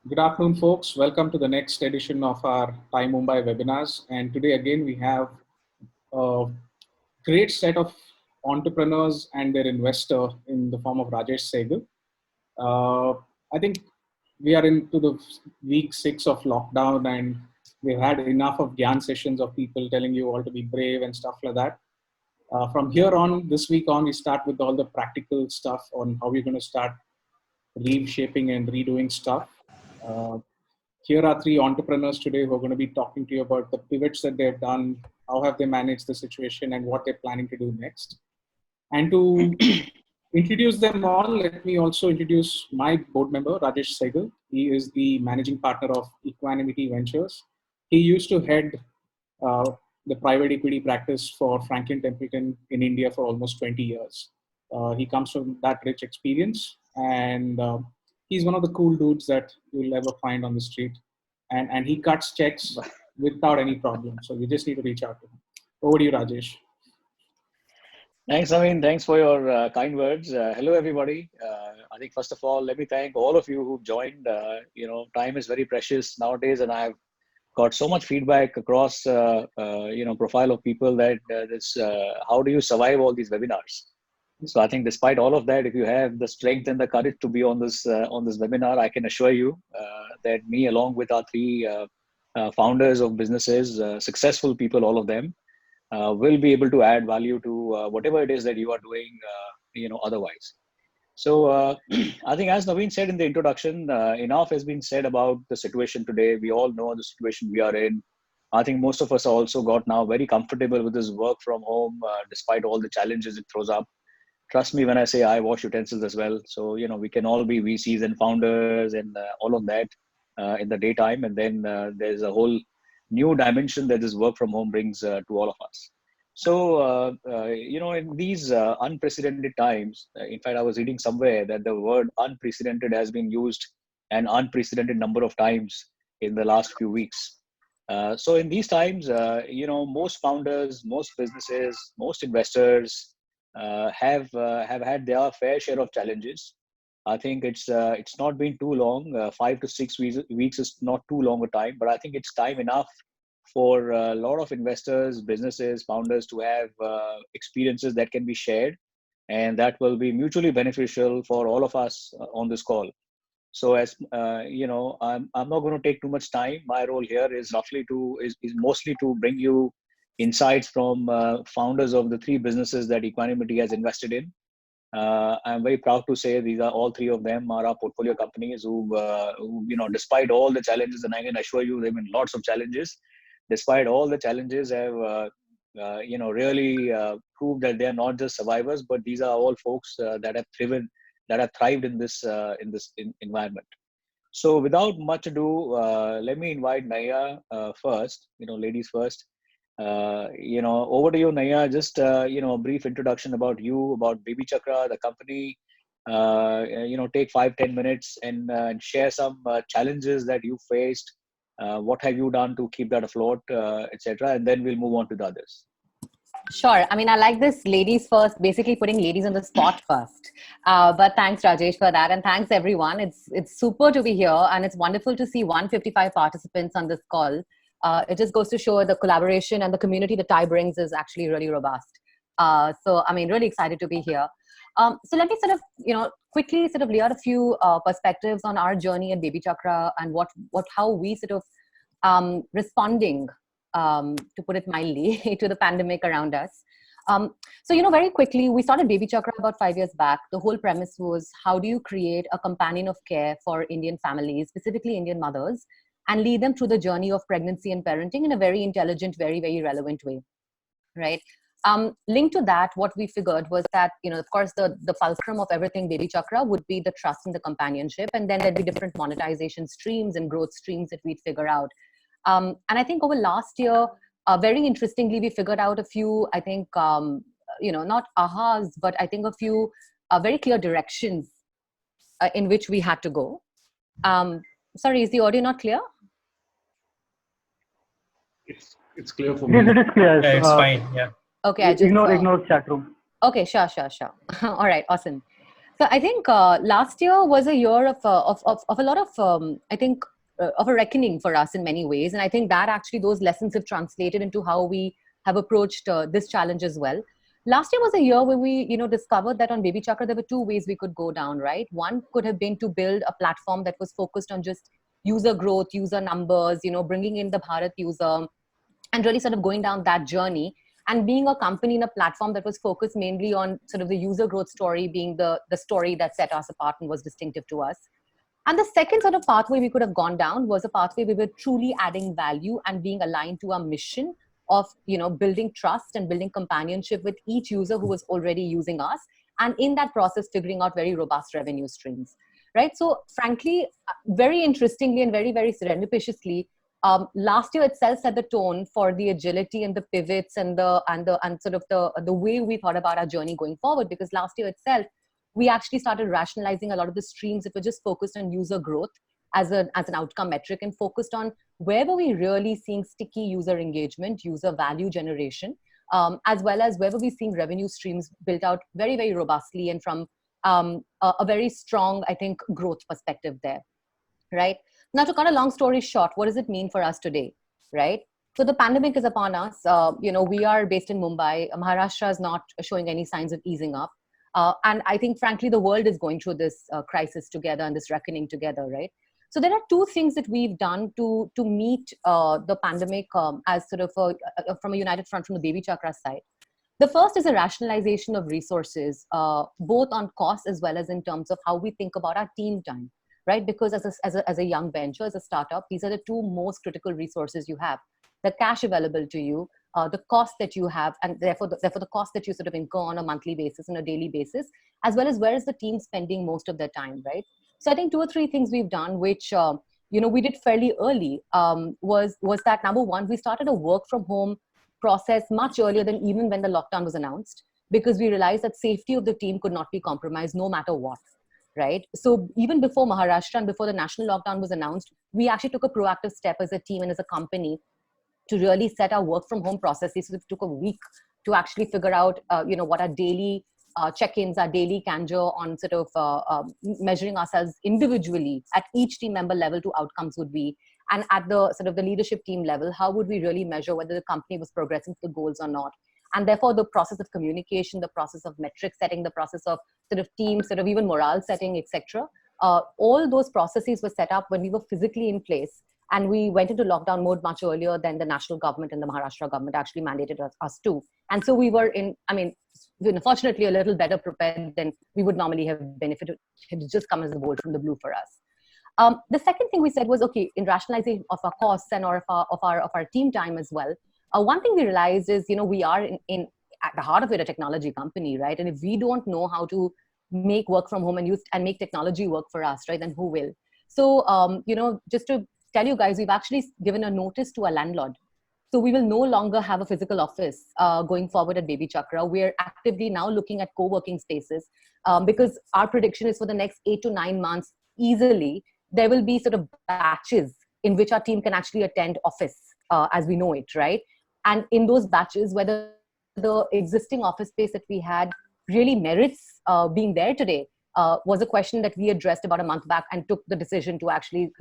Good afternoon, folks. Welcome to the next edition of our TiE Mumbai webinars. And today, again, we have a great set of entrepreneurs and their investor in the form of Rajesh Sehgal. I think we are into the week 6 of lockdown, and we've had enough of Gyan sessions of people telling you all to be brave and stuff like that. From here on, this week on, we start with all the practical stuff on how we're going to start reshaping and redoing stuff. Uh, Here are three entrepreneurs today who are going to be talking to you about the pivots that they've done, how have they managed the situation, and what they're planning to do next. And to introduce them all, let me also introduce my board member, Rajesh Sehgal. He is the managing partner of Equanimity Ventures. He used to head the private equity practice for Franklin Templeton in India for almost 20 years. He comes from that rich experience, and he's one of the cool dudes that you'll ever find on the street. And he cuts checks without any problem. So you just need to reach out to him. Over to you, Rajesh. Thanks, Naveen. Thanks for your kind words. Hello, everybody. I think first of all, let me thank all of you who've joined. Time is very precious nowadays, and I've got so much feedback across, profile of people that how do you survive all these webinars? So I think despite all of that, if you have the strength and the courage to be on this webinar, I can assure you that me, along with our three founders of businesses, successful people, all of them, will be able to add value to whatever it is that you are doing, otherwise. So I think, as Naveen said in the introduction, enough has been said about the situation today. We all know the situation we are in. I think most of us are also got now very comfortable with this work from home, despite all the challenges it throws up. Trust me when I say I wash utensils as well. So, we can all be VCs and founders and all of that in the daytime. And then there's a whole new dimension that this work from home brings to all of us. So, in these unprecedented times, in fact, I was reading somewhere that the word unprecedented has been used an unprecedented number of times in the last few weeks. So in these times, most founders, most businesses, most investors have had their fair share of challenges. I think it's not been too long. 5 to 6 weeks is not too long a time, but I think it's time enough for a lot of investors, businesses, founders to have experiences that can be shared, and that will be mutually beneficial for all of us on this call. So as I'm not going to take too much time. My role here is mostly to bring you insights from founders of the three businesses that Equanimity has invested in. I'm very proud to say these are all three of them are our portfolio companies who despite all the challenges, and I can assure you there have been lots of challenges, despite all the challenges have really proved that they are not just survivors, but these are all folks that have thrived in this environment. So without much ado, let me invite Naiyya first. Ladies first. Over to you, Naiyya. Just a brief introduction about you, about BabyChakra, the company. Take 5-10 minutes and share some challenges that you faced. What have you done to keep that afloat, etc. And then we'll move on to the others. Sure. I mean, I like this ladies first, basically putting ladies on the spot first. But thanks, Rajesh, for that. And thanks, everyone. It's super to be here. And it's wonderful to see 155 participants on this call. It just goes to show the collaboration and the community that TiE brings is actually really robust. So, I mean, really excited to be here. So let me sort of, quickly sort of lay out a few perspectives on our journey at BabyChakra and how we sort of responding, to put it mildly, to the pandemic around us. So, very quickly, we started BabyChakra about 5 years back. The whole premise was, how do you create a companion of care for Indian families, specifically Indian mothers, and lead them through the journey of pregnancy and parenting in a very intelligent, very, very relevant way, right? Linked to that, what we figured was that, of course, the fulcrum of everything BabyChakra would be the trust and the companionship, and then there'd be different monetization streams and growth streams that we'd figure out. And I think over last year, very interestingly, we figured out a few, I think, not ahas, but I think a few very clear directions in which we had to go. Sorry, is the audio not clear? It's clear for me. Yes, it is clear. Yeah, it's fine. Yeah. Okay. Ignore chat room. Okay, sure. All right, awesome. So I think last year was a year of a lot of I think of a reckoning for us in many ways, and I think that actually those lessons have translated into how we have approached this challenge as well. Last year was a year where we discovered that on BabyChakra there were two ways we could go down. Right, one could have been to build a platform that was focused on just user growth, user numbers, bringing in the Bharat user, and really sort of going down that journey and being a company in a platform that was focused mainly on sort of the user growth story being the story that set us apart and was distinctive to us. And the second sort of pathway we could have gone down was a pathway we were truly adding value and being aligned to our mission of building trust and building companionship with each user who was already using us, and in that process figuring out very robust revenue streams. Right. So frankly, very interestingly and very, very serendipitously, last year itself set the tone for the agility and the pivots and sort of the way we thought about our journey going forward. Because last year itself, we actually started rationalizing a lot of the streams that were just focused on user growth as an outcome metric, and focused on where were we really seeing sticky user engagement, user value generation, as well as where were we seeing revenue streams built out very, very robustly and from a very strong, I think, growth perspective there. Right. Now, to cut a long story short, what does it mean for us today? Right. So the pandemic is upon us. We are based in Mumbai. Maharashtra is not showing any signs of easing up. And I think, frankly, the world is going through this crisis together and this reckoning together. Right. So there are two things that we've done to meet the pandemic as sort of from a united front from the BabyChakra side. The first is a rationalization of resources, both on cost as well as in terms of how we think about our team time. Right? Because as a young venture, as a startup, these are the two most critical resources you have: the cash available to you, the cost that you have, and therefore the cost that you sort of incur on a monthly basis, on a daily basis, as well as where is the team spending most of their time, right? So I think two or three things we've done, which we did fairly early, was that number one, we started a work from home process much earlier than even when the lockdown was announced, because we realized that safety of the team could not be compromised no matter what. Right. So even before Maharashtra and before the national lockdown was announced, we actually took a proactive step as a team and as a company to really set our work from home processes. So it took a week to actually figure out, what our daily check-ins, our daily candor on sort of measuring ourselves individually at each team member level to outcomes would be. And at the sort of the leadership team level, how would we really measure whether the company was progressing to the goals or not? And therefore, the process of communication, the process of metric setting, the process of sort of team, sort of even morale setting, etc. All those processes were set up when we were physically in place. And we went into lockdown mode much earlier than the national government and the Maharashtra government actually mandated us to. And so we were fortunately a little better prepared than we would normally have been if it had just come as a bolt from the blue for us. The second thing we said was, okay, in rationalizing of our costs and of our team time as well, one thing we realized is, we are in at the heart of it a technology company, right? And if we don't know how to make work from home and make technology work for us, right, then who will? So, just to tell you guys, we've actually given a notice to a landlord. So we will no longer have a physical office going forward at BabyChakra. We're actively now looking at co-working spaces because our prediction is for the next 8 to 9 months, easily, there will be sort of batches in which our team can actually attend office as we know it, right? And in those batches, whether the existing office space that we had really merits being there today was a question that we addressed about a month back and took the decision to actually,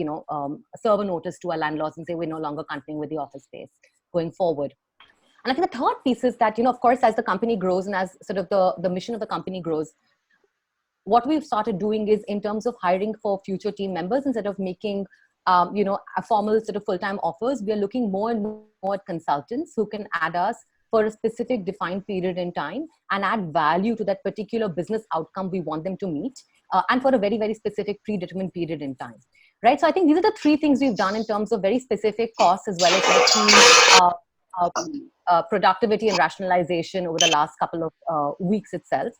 serve a notice to our landlords and say we're no longer continuing with the office space going forward. And I think the third piece is that, of course, as the company grows and as sort of the mission of the company grows, what we've started doing is in terms of hiring for future team members, instead of making a formal sort of full-time offers, we are looking more and more at consultants who can add us for a specific defined period in time and add value to that particular business outcome we want them to meet, and for a very, very specific predetermined period in time. Right. So I think these are the three things we've done in terms of very specific costs as well as the team productivity and rationalization over the last couple of weeks itself.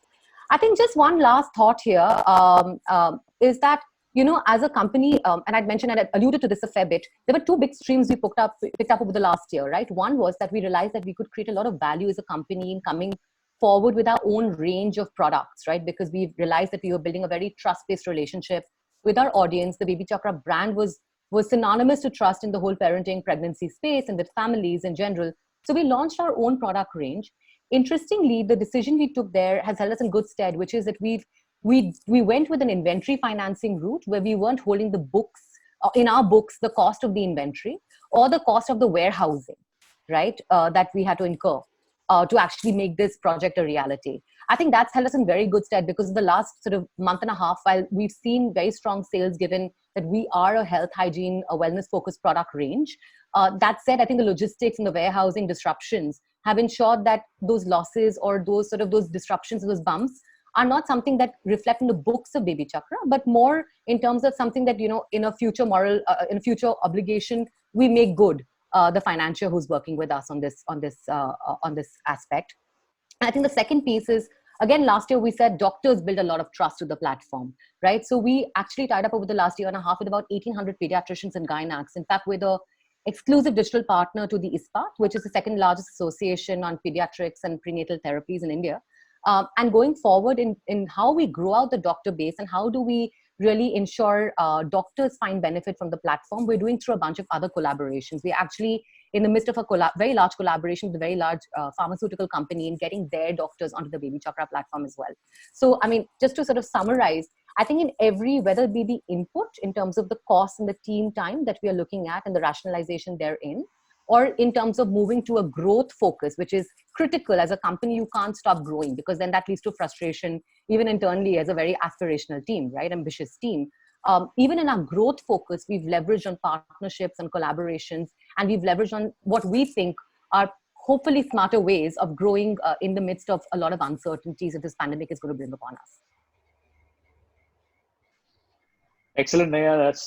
I think just one last thought here is that, as a company, and I'd mentioned and I alluded to this a fair bit, there were two big streams we picked up over the last year, right? One was that we realized that we could create a lot of value as a company in coming forward with our own range of products, right? Because we realized that we were building a very trust-based relationship with our audience. The BabyChakra brand was synonymous to trust in the whole parenting pregnancy space and with families in general. So we launched our own product range. Interestingly, the decision we took there has held us in good stead, which is that we've we went with an inventory financing route where we weren't holding the books, in our books, the cost of the inventory or the cost of the warehousing, right? That we had to incur to actually make this project a reality. I think that's held us in very good stead, because in the last sort of month and a half, while we've seen very strong sales, given that we are a health, hygiene, a wellness focused product range. That said, I think the logistics and the warehousing disruptions have ensured that those losses or those disruptions, those bumps, are not something that reflect in the books of BabyChakra, but more in terms of something that, in a future in a future obligation, we make good the financier who's working with us on this aspect. And I think the second piece is, again, last year we said doctors build a lot of trust to the platform, right? So we actually tied up over the last year and a half with about 1,800 pediatricians and gynacs. In fact, we're the exclusive digital partner to the ISPAT, which is the second largest association on pediatrics and prenatal therapies in India. And going forward in how we grow out the doctor base and how do we really ensure doctors find benefit from the platform, we're doing through a bunch of other collaborations. We're actually in the midst of a very large collaboration with a very large pharmaceutical company in getting their doctors onto the BabyChakra platform as well. So, I mean, just to sort of summarize, I think in every, whether it be the input in terms of the cost and the team time that we are looking at and the rationalization therein, or in terms of moving to a growth focus, which is critical. As a company, you can't stop growing, because then that leads to frustration, even internally as a very aspirational team, right? Ambitious team. Even in our growth focus, we've leveraged on partnerships and collaborations, and we've leveraged on what we think are hopefully smarter ways of growing in the midst of a lot of uncertainties that this pandemic is going to bring upon us. Excellent, Naiyya. That's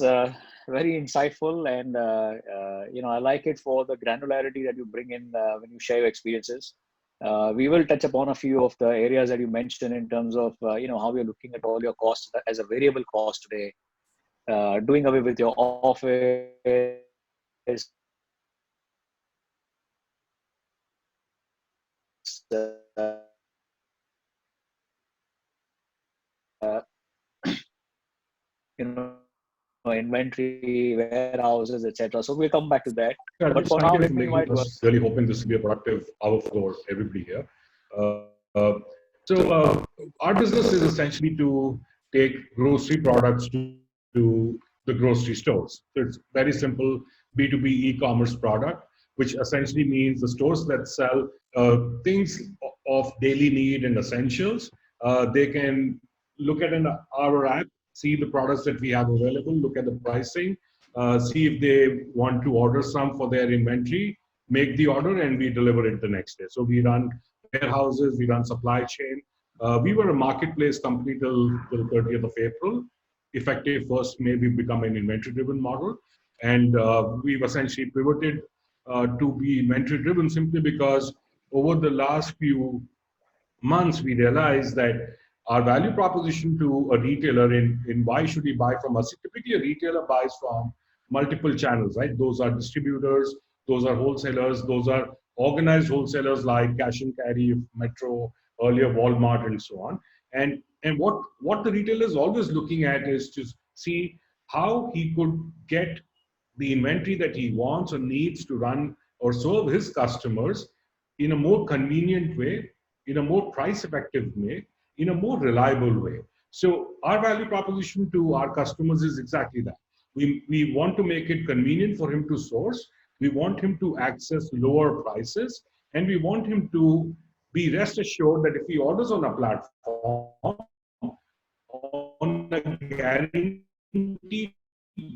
very insightful, and I like it for the granularity that you bring in when you share your experiences. We will touch upon a few of the areas that you mentioned in terms of how we're looking at all your costs as a variable cost today, doing away with your office, uh, inventory, warehouses, etc. So we'll come back to that. Yeah, But for thank now, you let for me making invite us. Really hoping this will be a productive hour for everybody here. So our business is essentially to take grocery products to the grocery stores. So it's very simple B2B e-commerce product, which essentially means the stores that sell things of daily need and essentials. They can look at our app, see the products that we have available, look at the pricing, see if they want to order some for their inventory, make the order, and we deliver it the next day. So we run warehouses, we run supply chain. We were a marketplace company till 30th of April. Effective 1st May, we become an inventory-driven model. And we've essentially pivoted to be inventory-driven simply because over the last few months, we realized that our value proposition to a retailer in why should he buy from us? Typically, a retailer buys from multiple channels, right? Those are distributors, those are wholesalers, those are organized wholesalers like Cash and Carry, Metro, earlier Walmart, and so on. And what the retailer is always looking at is to see how he could get the inventory that he wants or needs to run or serve his customers in a more convenient way, in a more price effective way, in a more reliable way. So our value proposition to our customers is exactly that. We want to make it convenient for him to source. We want him to access lower prices, and we want him to be rest assured that if he orders on a platform on a guaranteed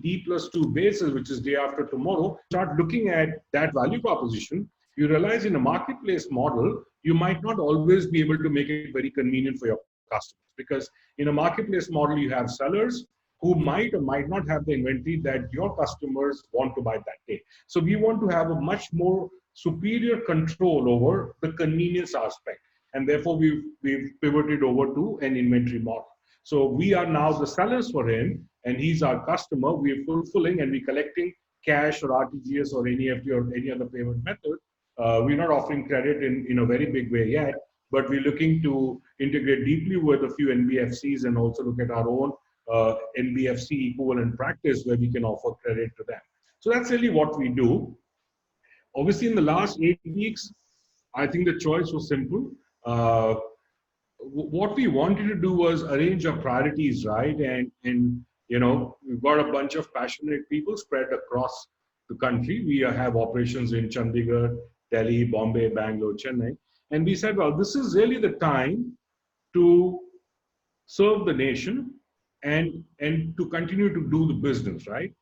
D+2 basis, which is day after tomorrow, start looking at that value proposition, you realize in a marketplace model, you might not always be able to make it very convenient for your customers, because in a marketplace model, you have sellers who might or might not have the inventory that your customers want to buy that day. So we want to have a much more superior control over the convenience aspect. And therefore, we've pivoted over to an inventory model. So we are now the sellers for him, and he's our customer. We're fulfilling and we're collecting cash or RTGS or NEFT or any other payment method. We're not offering credit in a very big way yet, but we're looking to integrate deeply with a few NBFCs and also look at our own NBFC equivalent practice where we can offer credit to them. So that's really what we do. Obviously, in the last 8 weeks, I think the choice was simple. what we wanted to do was arrange our priorities, right? And we've got a bunch of passionate people spread across the country. We have operations in Chandigarh, Delhi, Bombay, Bangalore, Chennai. And we said, well, this is really the time to serve the nation and to continue to do the business, right?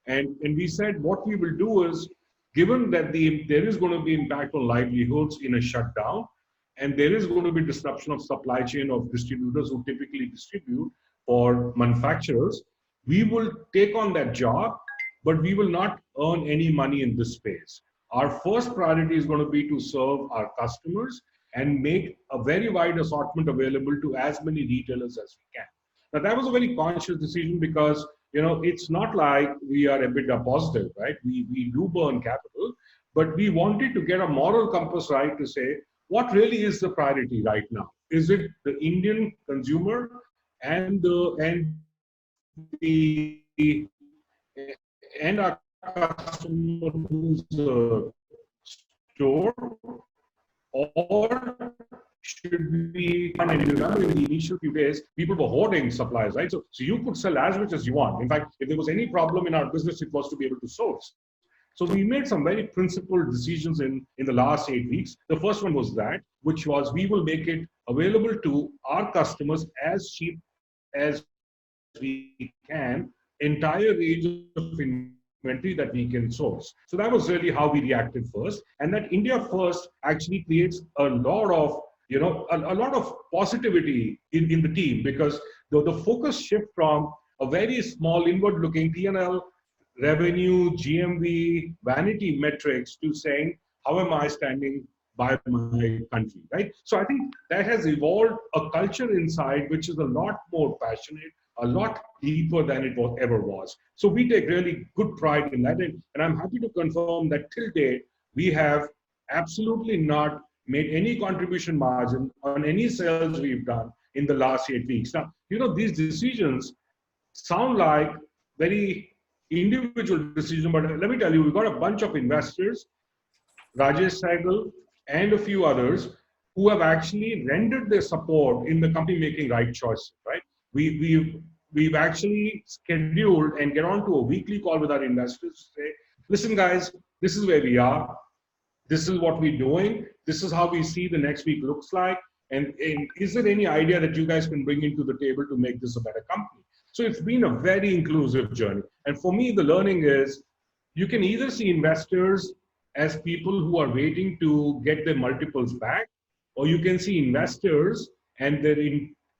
And we said what we will do is, given that there is going to be impact on livelihoods in a shutdown, and there is going to be disruption of supply chain of distributors who typically distribute for manufacturers, we will take on that job, but we will not earn any money in this space. Our first priority is going to be to serve our customers and make a very wide assortment available to as many retailers as we can. Now, that was a very conscious decision because, it's not like we are EBITDA positive, right? We do burn capital, but we wanted to get a moral compass right to say, what really is the priority right now? Is it the Indian consumer and our customer who's the store, or should we, and you remember in the initial few days, people were hoarding supplies, right? So you could sell as much as you want. In fact, if there was any problem in our business, it was to be able to source. So we made some very principled decisions in the last 8 weeks. The first one was that, which was we will make it available to our customers as cheap as we can, entire range of inventory that we can source. So that was really how we reacted first. And that India first actually creates a lot of, a lot of positivity in the team, because the focus shift from a very small inward-looking P&L, revenue, GMV, vanity metrics to saying, how am I standing by my country, right? So I think that has evolved a culture inside which is a lot more passionate, a lot deeper than it ever was. So we take really good pride in that. And I'm happy to confirm that till date, we have absolutely not made any contribution margin on any sales we've done in the last 8 weeks. Now, these decisions sound like very individual decision, but let me tell you, we've got a bunch of investors, Rajesh Sehgal and a few others, who have actually rendered their support in the company making right choices, right? We've actually scheduled and get on to a weekly call with our investors to say, listen guys, this is where we are. This is what we're doing. This is how we see the next week looks like. And is there any idea that you guys can bring into the table to make this a better company? So it's been a very inclusive journey. And for me, the learning is you can either see investors as people who are waiting to get their multiples back, or you can see investors and their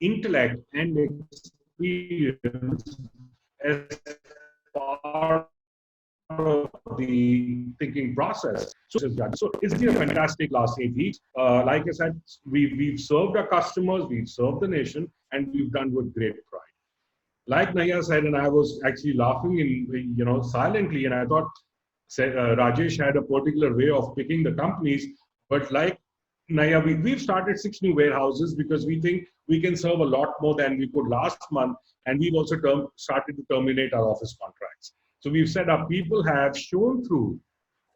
intellect and experience as part of the thinking process. So it's been a fantastic last 8 weeks. Like I said, we've served our customers, we've served the nation, and we've done with great pride. Like Naiyya said, and I was actually laughing silently, and I thought Rajesh had a particular way of picking the companies, but like Naiyya, we've started 6 new warehouses because we think we can serve a lot more than we could last month, and we've also started to terminate our office contracts. So we've said our people have shown through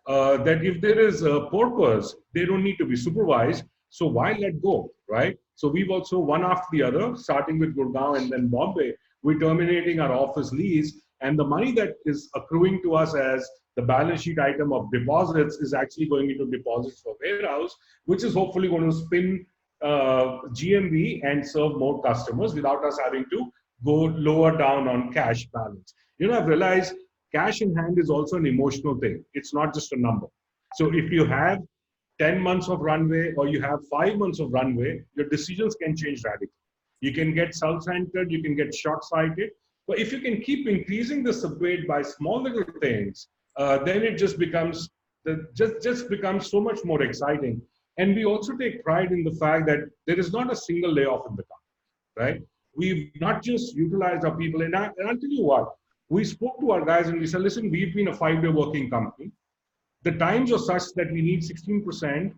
that if there is a purpose, they don't need to be supervised. So why let go, right? So we've also, one after the other, starting with Gurgaon and then Bombay, we're terminating our office lease, and the money that is accruing to us as the balance sheet item of deposits is actually going into deposits for warehouse, which is hopefully going to spin GMV and serve more customers without us having to go lower down on cash balance. I've realized cash in hand is also an emotional thing. It's not just a number. So if you have 10 months of runway or you have 5 months of runway, your decisions can change radically. You can get self-centered, you can get short-sighted. But if you can keep increasing the subweight by small little things, then it just becomes so much more exciting. And we also take pride in the fact that there is not a single layoff in the company, right? We've not just utilized our people, and I'll tell you what, we spoke to our guys and we said, listen, we've been a 5-day working company. The times are such that we need 16%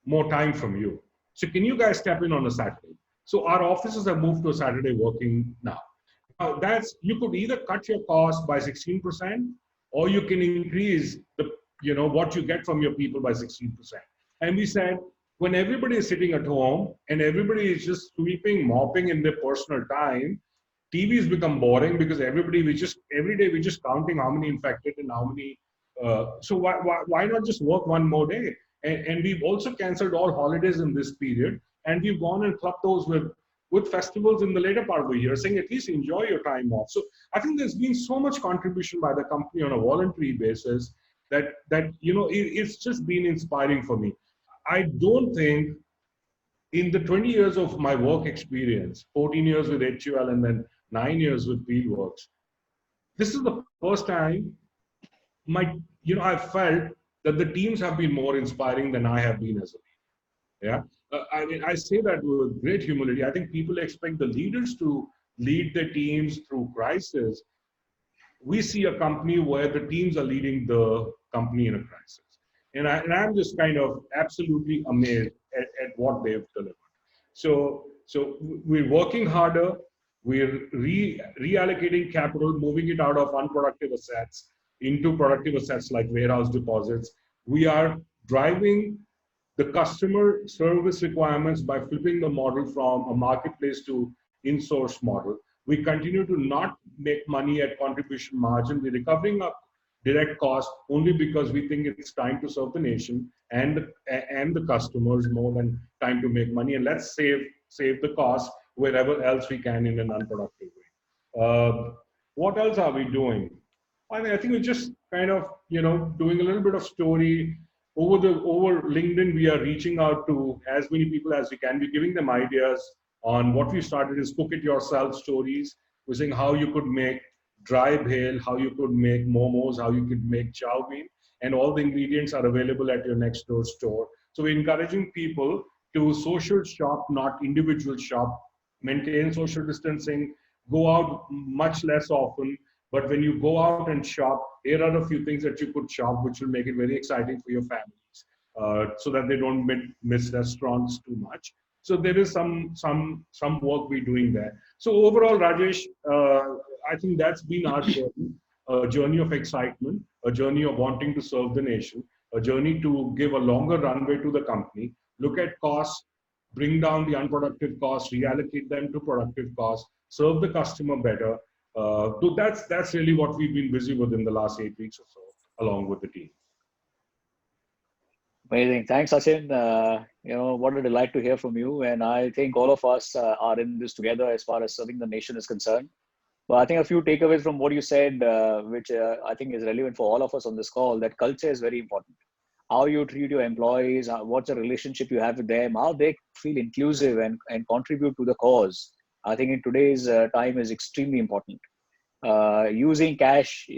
more time from you. So can you guys step in on a Saturday? So our offices have moved to a Saturday working now. Now you could either cut your cost by 16%, or you can increase what you get from your people by 16%. And we said, when everybody is sitting at home and everybody is just sweeping, mopping in their personal time, TV's become boring because every day we're just counting how many infected and how many. So why not just work one more day? And we've also cancelled all holidays in this period, and we've gone and clubbed those with festivals in the later part of the year, saying at least enjoy your time off. So I think there's been so much contribution by the company on a voluntary basis that it's just been inspiring for me. I don't think in the 20 years of my work experience, 14 years with HUL and then 9 years with Fieldworks, this is the first time I felt that the teams have been more inspiring than I have been as a leader. Yeah. I mean, I say that with great humility. I think people expect the leaders to lead their teams through crisis. We see a company where the teams are leading the company in a crisis. And I'm just kind of absolutely amazed at what they've delivered. So we're working harder. We're reallocating capital, moving it out of unproductive assets into productive assets like warehouse deposits. We are driving the customer service requirements by flipping the model from a marketplace to in-source model. We continue to not make money at contribution margin. We're recovering up direct cost only because we think it's time to serve the nation and the customers more than time to make money. And let's save the cost wherever else we can in an unproductive way. What else are we doing? I mean, I think we're just kind of doing a little bit of story over LinkedIn. We are reaching out to as many people as we can. We're giving them ideas on what we started is cook it yourself stories. We're saying how you could make dry bhel, how you could make momos, how you could make chow mein, and all the ingredients are available at your next door store. So we're encouraging people to social shop, not individual shop, maintain social distancing, go out much less often. But when you go out and shop, here are a few things that you could shop, which will make it very exciting for your families, so that they don't miss restaurants too much. So there is some work we're doing there. So overall, Rajesh, I think that's been our journey, a journey of excitement, a journey of wanting to serve the nation, a journey to give a longer runway to the company, look at costs, bring down the unproductive costs, reallocate them to productive costs, serve the customer better. So that's really what we've been busy with in the last 8 weeks or so, along with the team. Amazing. Thanks, Sachin. What a delight to hear from you. And I think all of us are in this together as far as serving the nation is concerned. But I think a few takeaways from what you said, which I think is relevant for all of us on this call, that culture is very important. How you treat your employees, what's the relationship you have with them, how they feel inclusive and contribute to the cause. I think in today's time is extremely important. Using cash,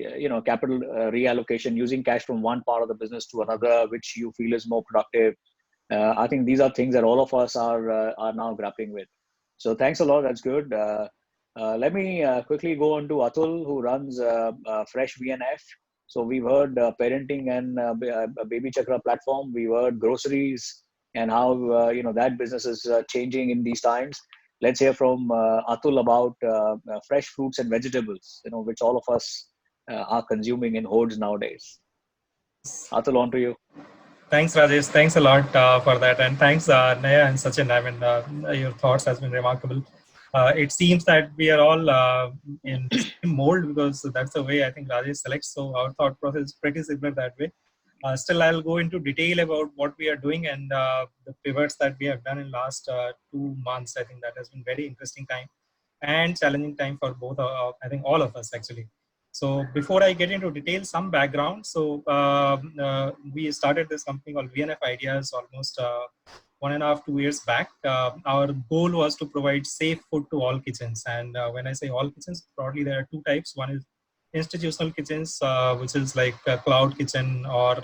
capital reallocation, using cash from one part of the business to another, which you feel is more productive. I think these are things that all of us are now grappling with. So thanks a lot. That's good. Let me quickly go on to Atul, who runs FreshVnF. So we've heard parenting and BabyChakra platform. We've heard groceries and how that business is changing in these times. Let's hear from Atul about fresh fruits and vegetables, which all of us are consuming in hordes nowadays. Atul, on to you. Thanks, Rajesh. Thanks a lot for that. And thanks, Naiyya and Sachin. I mean, your thoughts has been remarkable. It seems that we are all in the same mold because that's the way I think Rajesh selects. So our thought process is pretty similar that way. Still, I'll go into detail about what we are doing and the pivots that we have done in last 2 months. I think that has been very interesting time and challenging time for both, I think all of us actually. So before I get into detail, some background. So we started this company called VNF Ideas almost 1.5 to 2 years back. Our goal was to provide safe food to all kitchens. And when I say all kitchens, broadly there are two types. One is institutional kitchens, which is like a cloud kitchen or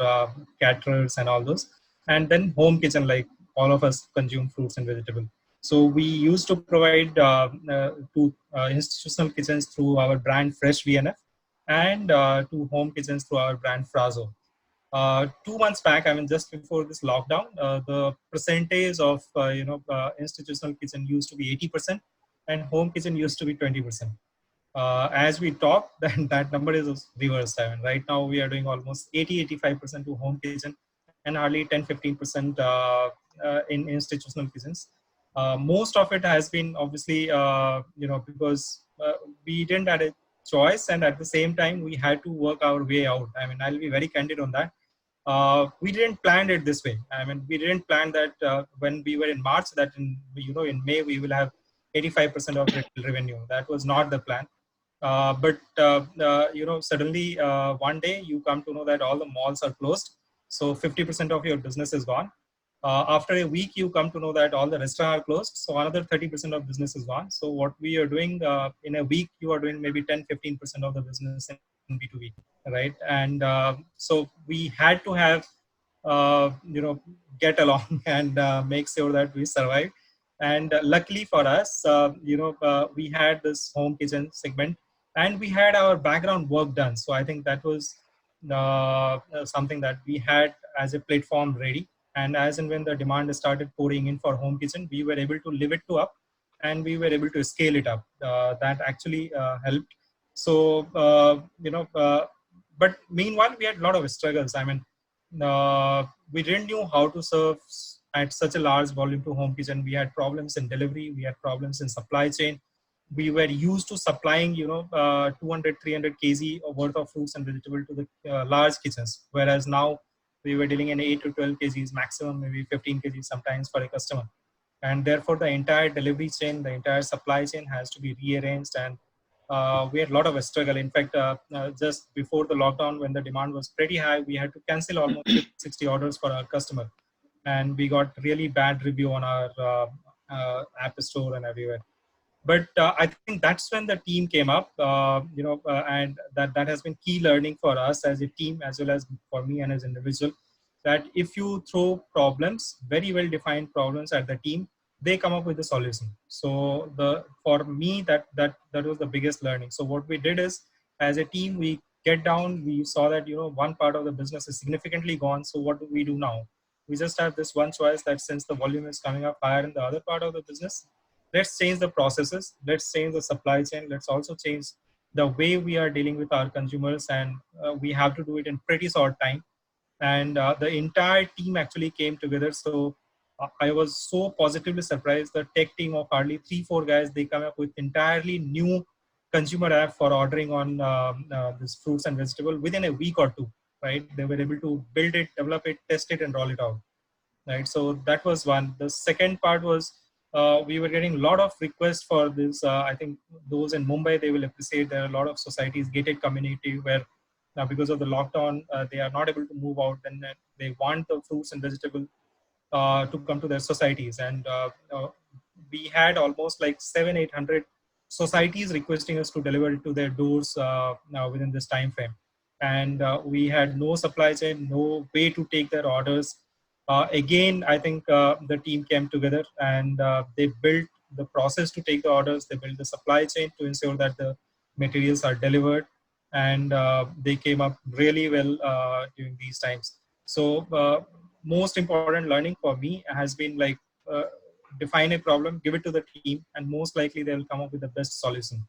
caterers and all those. And then home kitchen, like all of us consume fruits and vegetables. So we used to provide to institutional kitchens through our brand FreshVnF and to home kitchens through our brand Frazo. 2 months back, I mean, just before this lockdown, the percentage of institutional kitchen used to be 80% and home kitchen used to be 20%. As we talk, then that number is reversed. I mean, right now we are doing almost 80-85% to home kitchen and hardly 10-15% in institutional kitchens. Most of it has been obviously, because we didn't have a choice, and at the same time we had to work our way out. I mean, I'll be very candid on that. We didn't plan it this way. I mean, we didn't plan that when we were in March, that in May we will have 85% of retail revenue. That was not the plan. But suddenly one day you come to know that all the malls are closed, so 50% of your business is gone. After a week, you come to know that all the restaurants are closed, so another 30% of business is gone. So what we are doing in a week, you are doing maybe 10-15% of the business in B2B, right? And so we had to have get along and make sure that we survive. And luckily for us, we had this home kitchen segment, and we had our background work done. So I think that was something that we had as a platform ready. And as and when the demand started pouring in for home kitchen, we were able to live it to up, and we were able to scale it up. That actually helped. So but meanwhile, we had a lot of struggles. I mean, we didn't know how to serve at such a large volume to home kitchen. We had problems in delivery. We had problems in supply chain. We were used to supplying 200-300 kg worth of fruits and vegetables to the large kitchens, whereas now we were dealing in 8 to 12 kgs maximum, maybe 15 kgs sometimes for a customer. And therefore the entire delivery chain, the entire supply chain has to be rearranged. And we had a lot of a struggle. In fact, just before the lockdown, when the demand was pretty high, we had to cancel almost 60 orders for our customer, and we got really bad review on our app store and everywhere. But I think that's when the team came up, and that has been key learning for us as a team, as well as for me and as an individual, that if you throw problems, very well defined problems at the team, they come up with a solution. So for me, that was the biggest learning. So what we did is, as a team, we get down, we saw that one part of the business is significantly gone. So what do we do now? We just have this one choice, that since the volume is coming up higher in the other part of the business, let's change the processes, let's change the supply chain, let's also change the way we are dealing with our consumers, and we have to do it in pretty short time. And the entire team actually came together. So I was so positively surprised. The tech team of hardly 3-4 guys, they come up with entirely new consumer app for ordering on this fruits and vegetable within a week or two, right? They were able to build it, develop it, test it, and roll it out, right? So that was one. The second part was, we were getting a lot of requests for this. I think those in Mumbai, they will appreciate. There are a lot of societies, gated community, where because of the lockdown, they are not able to move out, and they want the fruits and vegetables to come to their societies. And we had almost like 700-800 societies requesting us to deliver it to their doors within this time frame. And we had no supply chain, no way to take their orders. Again, I think the team came together, and they built the process to take the orders. They built the supply chain to ensure that the materials are delivered, and they came up really well during these times. So most important learning for me has been like, define a problem, give it to the team, and most likely they will come up with the best solution,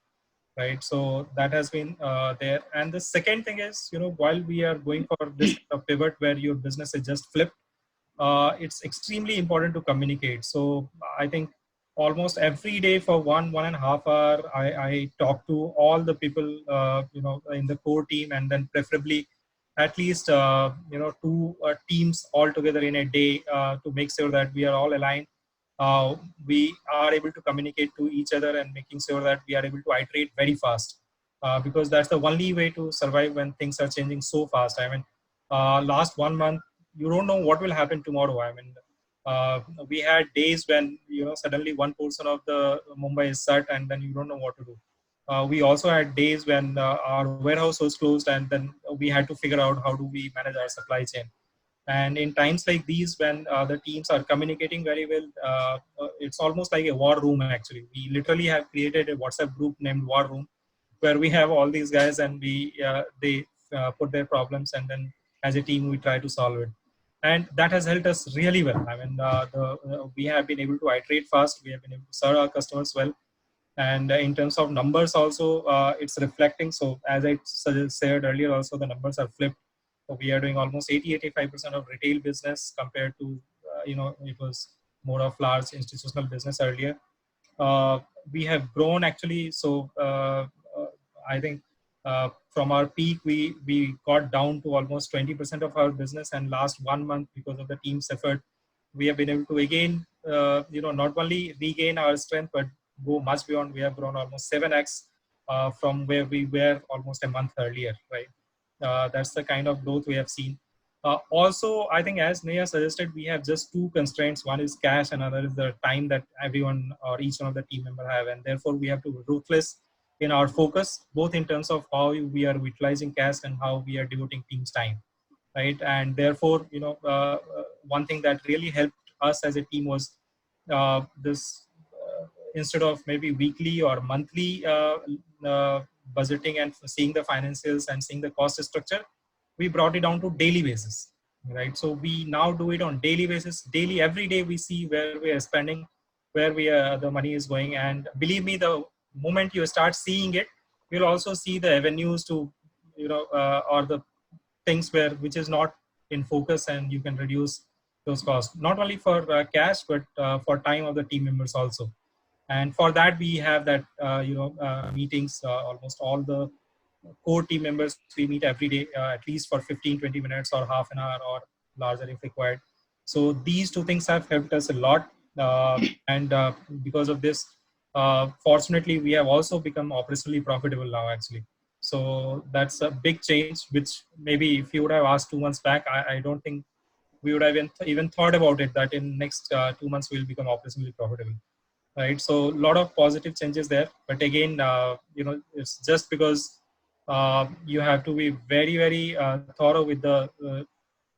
right? So that has been there. And the second thing is, while we are going for this pivot where your business is just flipped, it's extremely important to communicate. So I think almost every day for 1.5 hours, I talk to all the people, in the core team, and then preferably at least, 2 teams all together in a day to make sure that we are all aligned. We are able to communicate to each other, and making sure that we are able to iterate very fast, because that's the only way to survive when things are changing so fast. I mean, last 1 month, you don't know what will happen tomorrow. I mean, we had days when suddenly one portion of the Mumbai is shut, and then you don't know what to do. We also had days when our warehouse was closed, and then we had to figure out how do we manage our supply chain. And in times like these, when the teams are communicating very well, it's almost like a war room. Actually, we literally have created a WhatsApp group named War Room, where we have all these guys, and they put their problems, and then as a team we try to solve it. And that has helped us really well. I mean, we have been able to iterate fast. We have been able to serve our customers well. And in terms of numbers also, it's reflecting. So as I said earlier, also the numbers are flipped. we are doing almost 80-85% of retail business compared to it was more of large institutional business earlier. uh, we have grown actually. So I think from our peak, we got down to almost 20% of our business, and last 1 month, because of the team's effort, we have been able to again, not only regain our strength, but go much beyond. We have grown almost 7x from where we were almost a month earlier, right? That's the kind of growth we have seen. Also, I think as Naiyya suggested, we have just two constraints. One is cash, and another is the time that everyone or each one of the team member have. And therefore, we have to be ruthless in our focus, both in terms of how we are utilizing cash and how we are devoting team's time, right? And therefore, one thing that really helped us as a team was this instead of maybe weekly or monthly budgeting and seeing the financials and seeing the cost structure, we brought it down to daily basis, right? So we now do it on daily basis. Daily, every day we see where we are spending, where the money is going. And believe me, the moment you start seeing it, you'll also see the avenues to, or the things which is not in focus, and you can reduce those costs, not only for cash, but for time of the team members also. And for that, we have that meetings. Almost all the core team members, we meet every day, at least for 15-20 minutes or half an hour or larger if required. So these two things have helped us a lot. And because of this, fortunately, we have also become operationally profitable now, actually. So that's a big change, which maybe if you would have asked 2 months back, I don't think we would have even thought about it, that in next 2 months we'll become operationally profitable, right? So a lot of positive changes there. But again, it's just because you have to be very, very thorough with the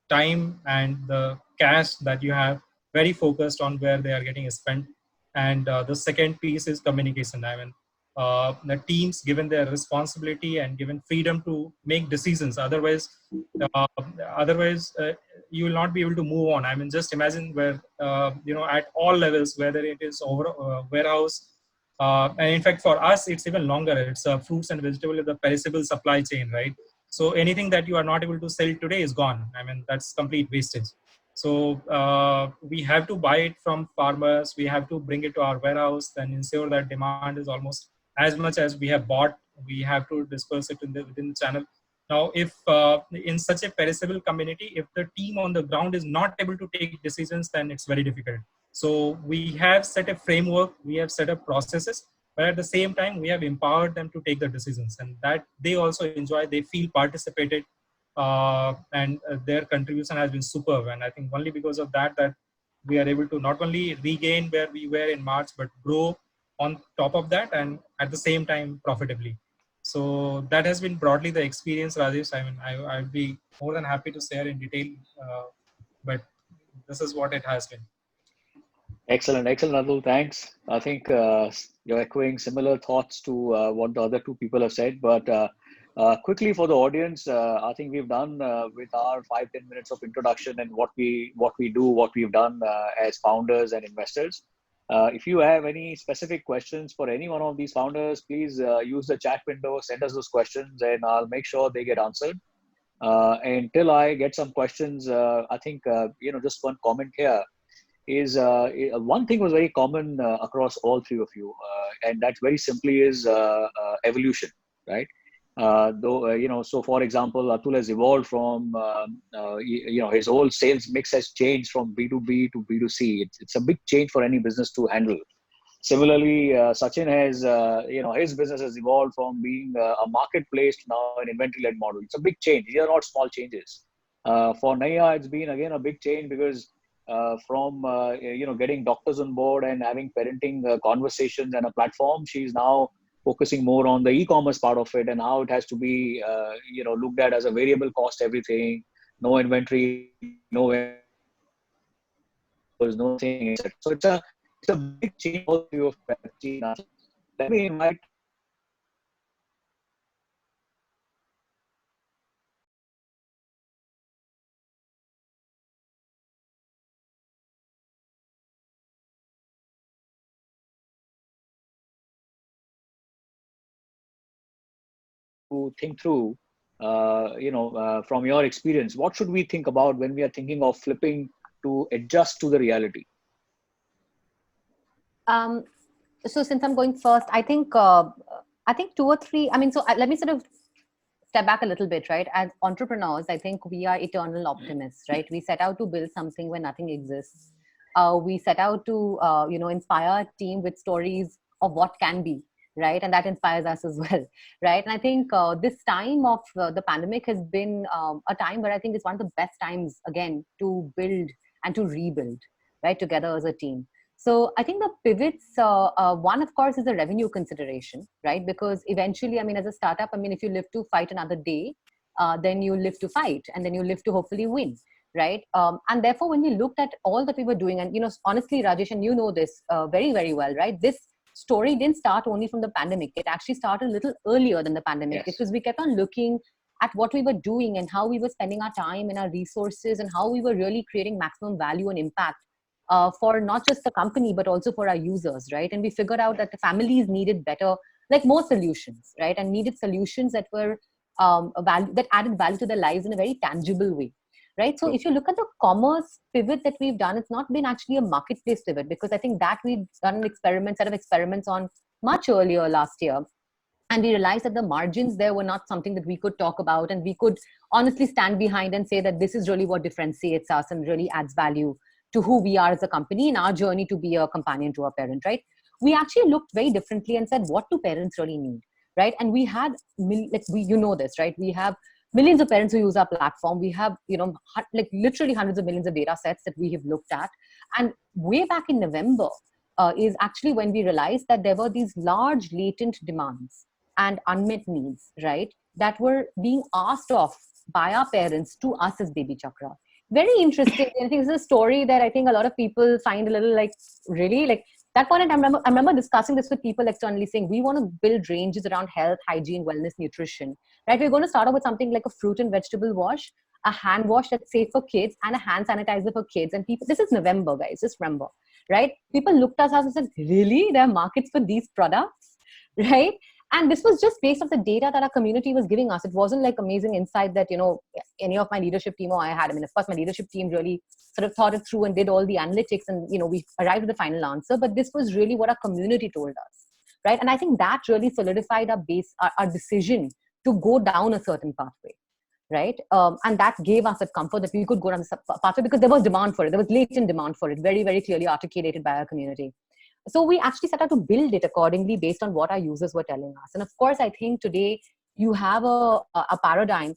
time and the cash that you have, very focused on where they are getting spent. And the second piece is communication. I mean, the teams given their responsibility and given freedom to make decisions. Uh, otherwise, you will not be able to move on. I mean, just imagine where at all levels, whether it is over warehouse. And in fact, for us, it's even longer. It's fruits and vegetables, the perishable supply chain, right? So anything that you are not able to sell today is gone. I mean, that's complete wastage. So we have to buy it from farmers. We have to bring it to our warehouse and ensure that demand is almost as much as we have bought. We have to disperse it within the channel. Now, if in such a perishable community, if the team on the ground is not able to take decisions, then it's very difficult. So we have set a framework, we have set up processes, but at the same time, we have empowered them to take the decisions, and that they also enjoy, they feel participated, and their contribution has been superb. And I think only because of that, that we are able to not only regain where we were in March, but grow on top of that, and at the same time profitably. So that has been broadly the experience, Rajesh. I mean, I'd be more than happy to share in detail, but this is what it has been. Excellent, excellent, Atul. Thanks. I think you're echoing similar thoughts to what the other two people have said. But quickly for the audience, I think we've done with our 5-10 minutes of introduction and what we do, what we've done as founders and investors. If you have any specific questions for any one of these founders, please use the chat window, send us those questions, and I'll make sure they get answered. And till I get some questions, I think just one comment here is one thing was very common across all three of you, and that very simply is evolution, right? So for example, Atul has evolved from, his whole sales mix has changed from B2B to B2C. It's a big change for any business to handle. Similarly, Sachin has, his business has evolved from being a marketplace to now an inventory-led model. It's a big change. These are not small changes. For Naiyya, it's been again a big change because from getting doctors on board and having parenting conversations and a platform, she's now focusing more on the e-commerce part of it and how it has to be looked at as a variable cost everything, no inventory, no warehouse, no thing, etc. So it's a big change all three of you have seen. Let me invite to think through from your experience, what should we think about when we are thinking of flipping to adjust to the reality? So since I'm going first, I think two or three. I mean, so let me sort of step back a little bit, right? As entrepreneurs, I think we are eternal optimists, right? We set out to build something where nothing exists. We set out to, inspire a team with stories of what can be, right? And that inspires us as well, right? And I think this time of the pandemic has been a time where I think it's one of the best times, again, to build and to rebuild, right? Together as a team. So I think the pivots, one, of course, is a revenue consideration, right? Because eventually, I mean, as a startup, I mean, if you live to fight another day, then you live to fight, and then you live to hopefully win, right? And therefore, when we looked at all that we were doing, and, honestly, Rajesh, and you know this very, very well, right? This story didn't start only from the pandemic. It actually started a little earlier than the pandemic, Yes. because we kept on looking at what we were doing and how we were spending our time and our resources and how we were really creating maximum value and impact for not just the company, but also for our users, right? And we figured out that the families needed better, like more solutions, right? And needed solutions that were that added value to their lives in a very tangible way, right? So if you look at the commerce pivot that we've done, it's not been actually a marketplace pivot, because I think that we've done an set of experiments on much earlier last year. And we realized that the margins there were not something that we could talk about and we could honestly stand behind and say that this is really what differentiates us and really adds value to who we are as a company in our journey to be a companion to our parent, right? We actually looked very differently and said, what do parents really need, right? And we had, this, right? We have millions of parents who use our platform. We have, literally hundreds of millions of data sets that we have looked at. And way back in November is actually when we realized that there were these large latent demands and unmet needs, right? That were being asked of by our parents to us as BabyChakra. Very interesting. I think it's a story that I think a lot of people find a little like, really, like that point in time, I remember discussing this with people externally, saying we want to build ranges around health, hygiene, wellness, nutrition, right? We're going to start off with something like a fruit and vegetable wash, a hand wash that's safe for kids, and a hand sanitizer for kids. And people, this is November, guys, just remember, right? People looked at us and said, really? There are markets for these products, right? And this was just based on the data that our community was giving us. It wasn't like amazing insight that, any of my leadership team or I had. I mean, of course, my leadership team really sort of thought it through and did all the analytics and, we arrived at the final answer. But this was really what our community told us, right? And I think that really solidified our decision to go down a certain pathway, right? And that gave us that comfort that we could go down the pathway because there was demand for it. There was latent demand for it, very, very clearly articulated by our community. So we actually set out to build it accordingly based on what our users were telling us. And of course, I think today you have a paradigm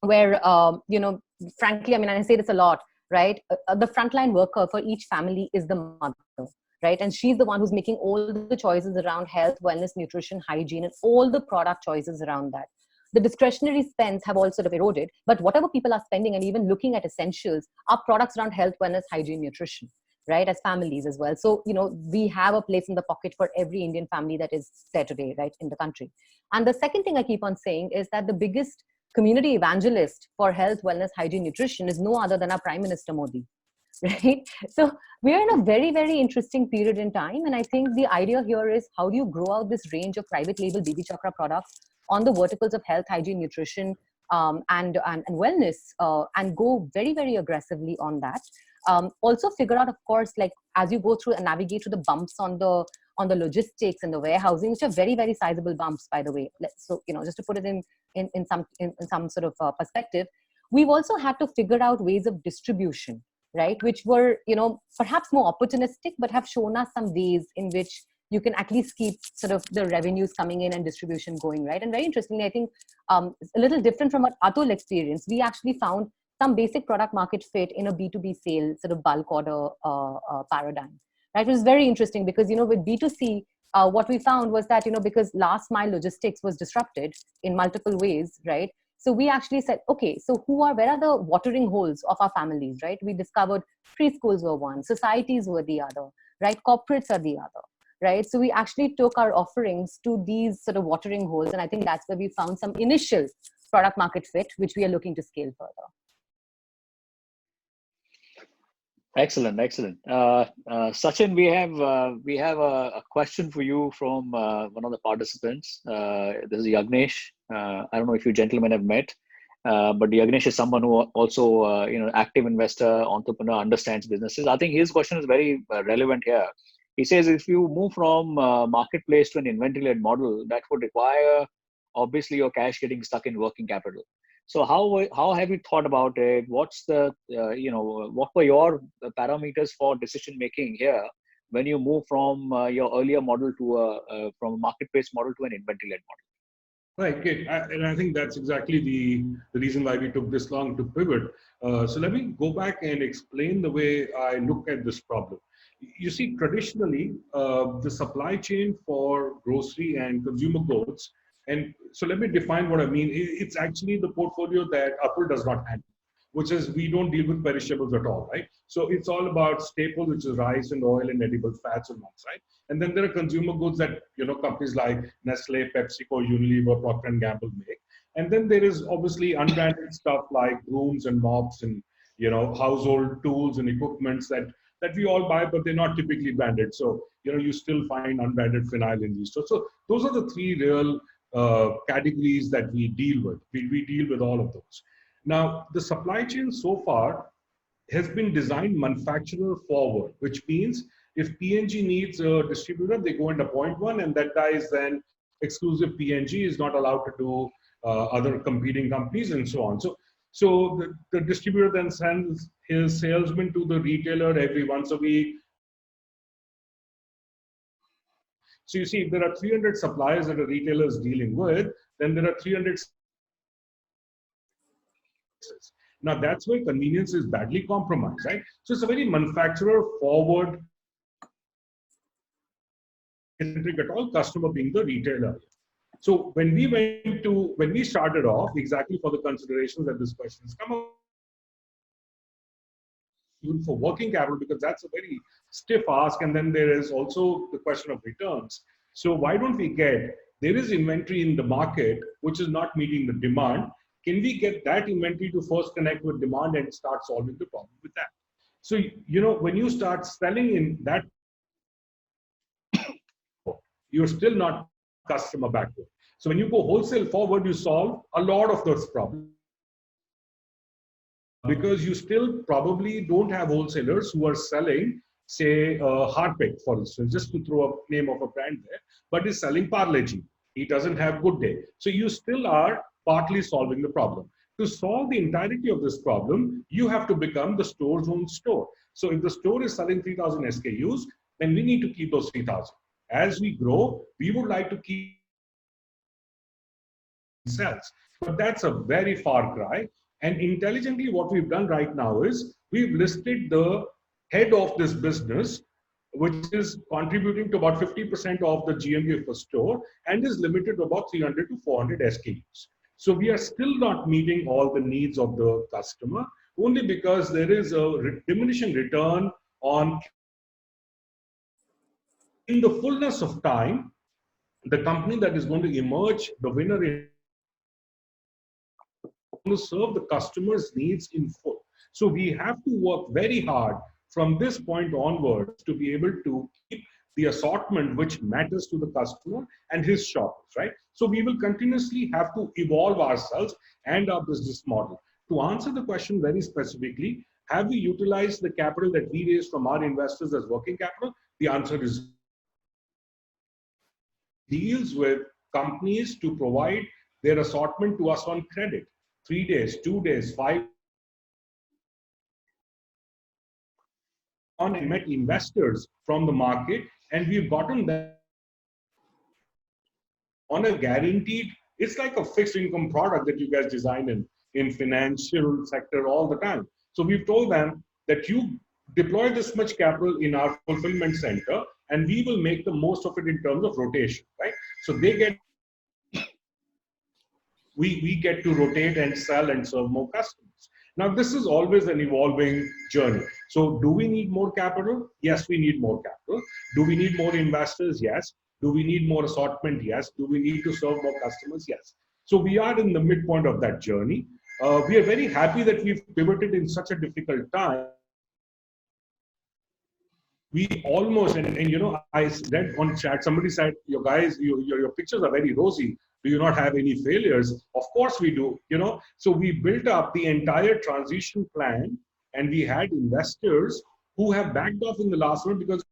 where, frankly, I mean, and I say this a lot, right? The frontline worker for each family is the mother, right? And she's the one who's making all the choices around health, wellness, nutrition, hygiene, and all the product choices around that. The discretionary spends have all sort of eroded, but whatever people are spending and even looking at essentials are products around health, wellness, hygiene, nutrition, right? As families as well. So, we have a place in the pocket for every Indian family that is there today, right, in the country. And the second thing I keep on saying is that the biggest community evangelist for health, wellness, hygiene, nutrition is no other than our Prime Minister Modi, right? So we're in a very, very interesting period in time. And I think the idea here is how do you grow out this range of private label BabyChakra products on the verticals of health, hygiene, nutrition, and wellness, and go very, very aggressively on that. Also figure out, of course, like as you go through and navigate through the bumps on the logistics and the warehousing, which are very, very sizable bumps, by the way. So, just to put it in some sort of perspective, we've also had to figure out ways of distribution, right? Which were, perhaps more opportunistic, but have shown us some ways in which you can at least keep sort of the revenues coming in and distribution going, right? And very interestingly, I think a little different from what Atul experienced, we actually found some basic product market fit in a B2B sale sort of bulk order paradigm, right? Which is very interesting because, with B2C, what we found was that, because last mile logistics was disrupted in multiple ways, right? So we actually said, okay, so where are the watering holes of our families, right? We discovered preschools were one, societies were the other, right? Corporates are the other, right? So we actually took our offerings to these sort of watering holes. And I think that's where we found some initial product market fit, which we are looking to scale further. Excellent, excellent. Sachin, we have a question for you from one of the participants. This is Yagnesh. I don't know if you gentlemen have met, but Yagnesh is someone who also active investor, entrepreneur, understands businesses. I think his question is very relevant here. He says if you move from marketplace to an inventory-led model, that would require obviously your cash getting stuck in working capital. So how have you thought about it? What's the what were your parameters for decision making here when you move from your earlier model to from a marketplace model to an inventory led model? Right, great. And I think that's exactly the reason why we took this long to pivot. So let me go back and explain the way I look at this problem. You see, traditionally, the supply chain for grocery and consumer goods, and so let me define what I mean. It's actually the portfolio that Atul does not handle, which is we don't deal with perishables at all, right? So it's all about staples, which is rice and oil and edible fats on one side. And then there are consumer goods that, companies like Nestle, PepsiCo, Unilever, Procter & Gamble make. And then there is obviously unbranded stuff like brooms and mops and, household tools and equipments that we all buy, but they're not typically branded. So, you still find unbranded phenol in these stores. So those are the three real categories that we deal with. We deal with all of those. Now, the supply chain so far has been designed manufacturer forward, which means if P&G needs a distributor, they go and appoint one, and that guy is then exclusive P&G, is not allowed to do other competing companies and so on. So the distributor then sends his salesman to the retailer every once a week. So you see, if there are 300 suppliers that a retailer is dealing with, then there are 300. Now that's where convenience is badly compromised, right? So it's a very manufacturer forward centric at all, customer being the retailer. So when we started off, exactly for the considerations that this question has come up, even for working capital, because that's a very stiff ask, and then there is also the question of returns. So why don't we there is inventory in the market which is not meeting the demand. Can we get that inventory to first connect with demand and start solving the problem with that? So, when you start selling in that, you're still not customer backward. So when you go wholesale forward, you solve a lot of those problems, because you still probably don't have wholesalers who are selling, say, Harpic, for instance, just to throw a name of a brand there, but is selling Parle-G. He doesn't have Good Day. So you still are partly solving the problem. To solve the entirety of this problem, you have to become the store's own store. So if the store is selling 3,000 SKUs, then we need to keep those 3,000. As we grow, we would like to keep sales. But that's a very far cry. And intelligently, what we've done right now is we've listed the head of this business, which is contributing to about 50% of the GMV of a store and is limited to about 300 to 400 SKUs. So we are still not meeting all the needs of the customer, only because there is a diminishing return on. In the fullness of time, the company that is going to emerge the winner is going to serve the customer's needs in full. So we have to work very hard from this point onwards to be able to keep the assortment which matters to the customer and his shoppers, right? So we will continuously have to evolve ourselves and our business model. To answer the question very specifically, have we utilized the capital that we raised from our investors as working capital? The answer is deals with companies to provide their assortment to us on credit. 3 days, 2 days, 5 on and met investors from the market, and we've gotten them on a guaranteed, it's like a fixed income product that you guys design in financial sector all the time. So we've told them that you deploy this much capital in our fulfillment center, and we will make the most of it in terms of rotation, right? So they get, we get to rotate and sell and serve more customers. Now, this is always an evolving journey. So do we need more capital? Yes, we need more capital. Do we need more investors? Yes. Do we need more assortment? Yes. Do we need to serve more customers? Yes. So we are in the midpoint of that journey. We are very happy that we've pivoted in such a difficult time. we almost, and you know, I read on chat, somebody said, your guys, your pictures are very rosy. Do you not have any failures? Of course we do, you know. So we built up the entire transition plan, and we had investors who have backed off in the last one because.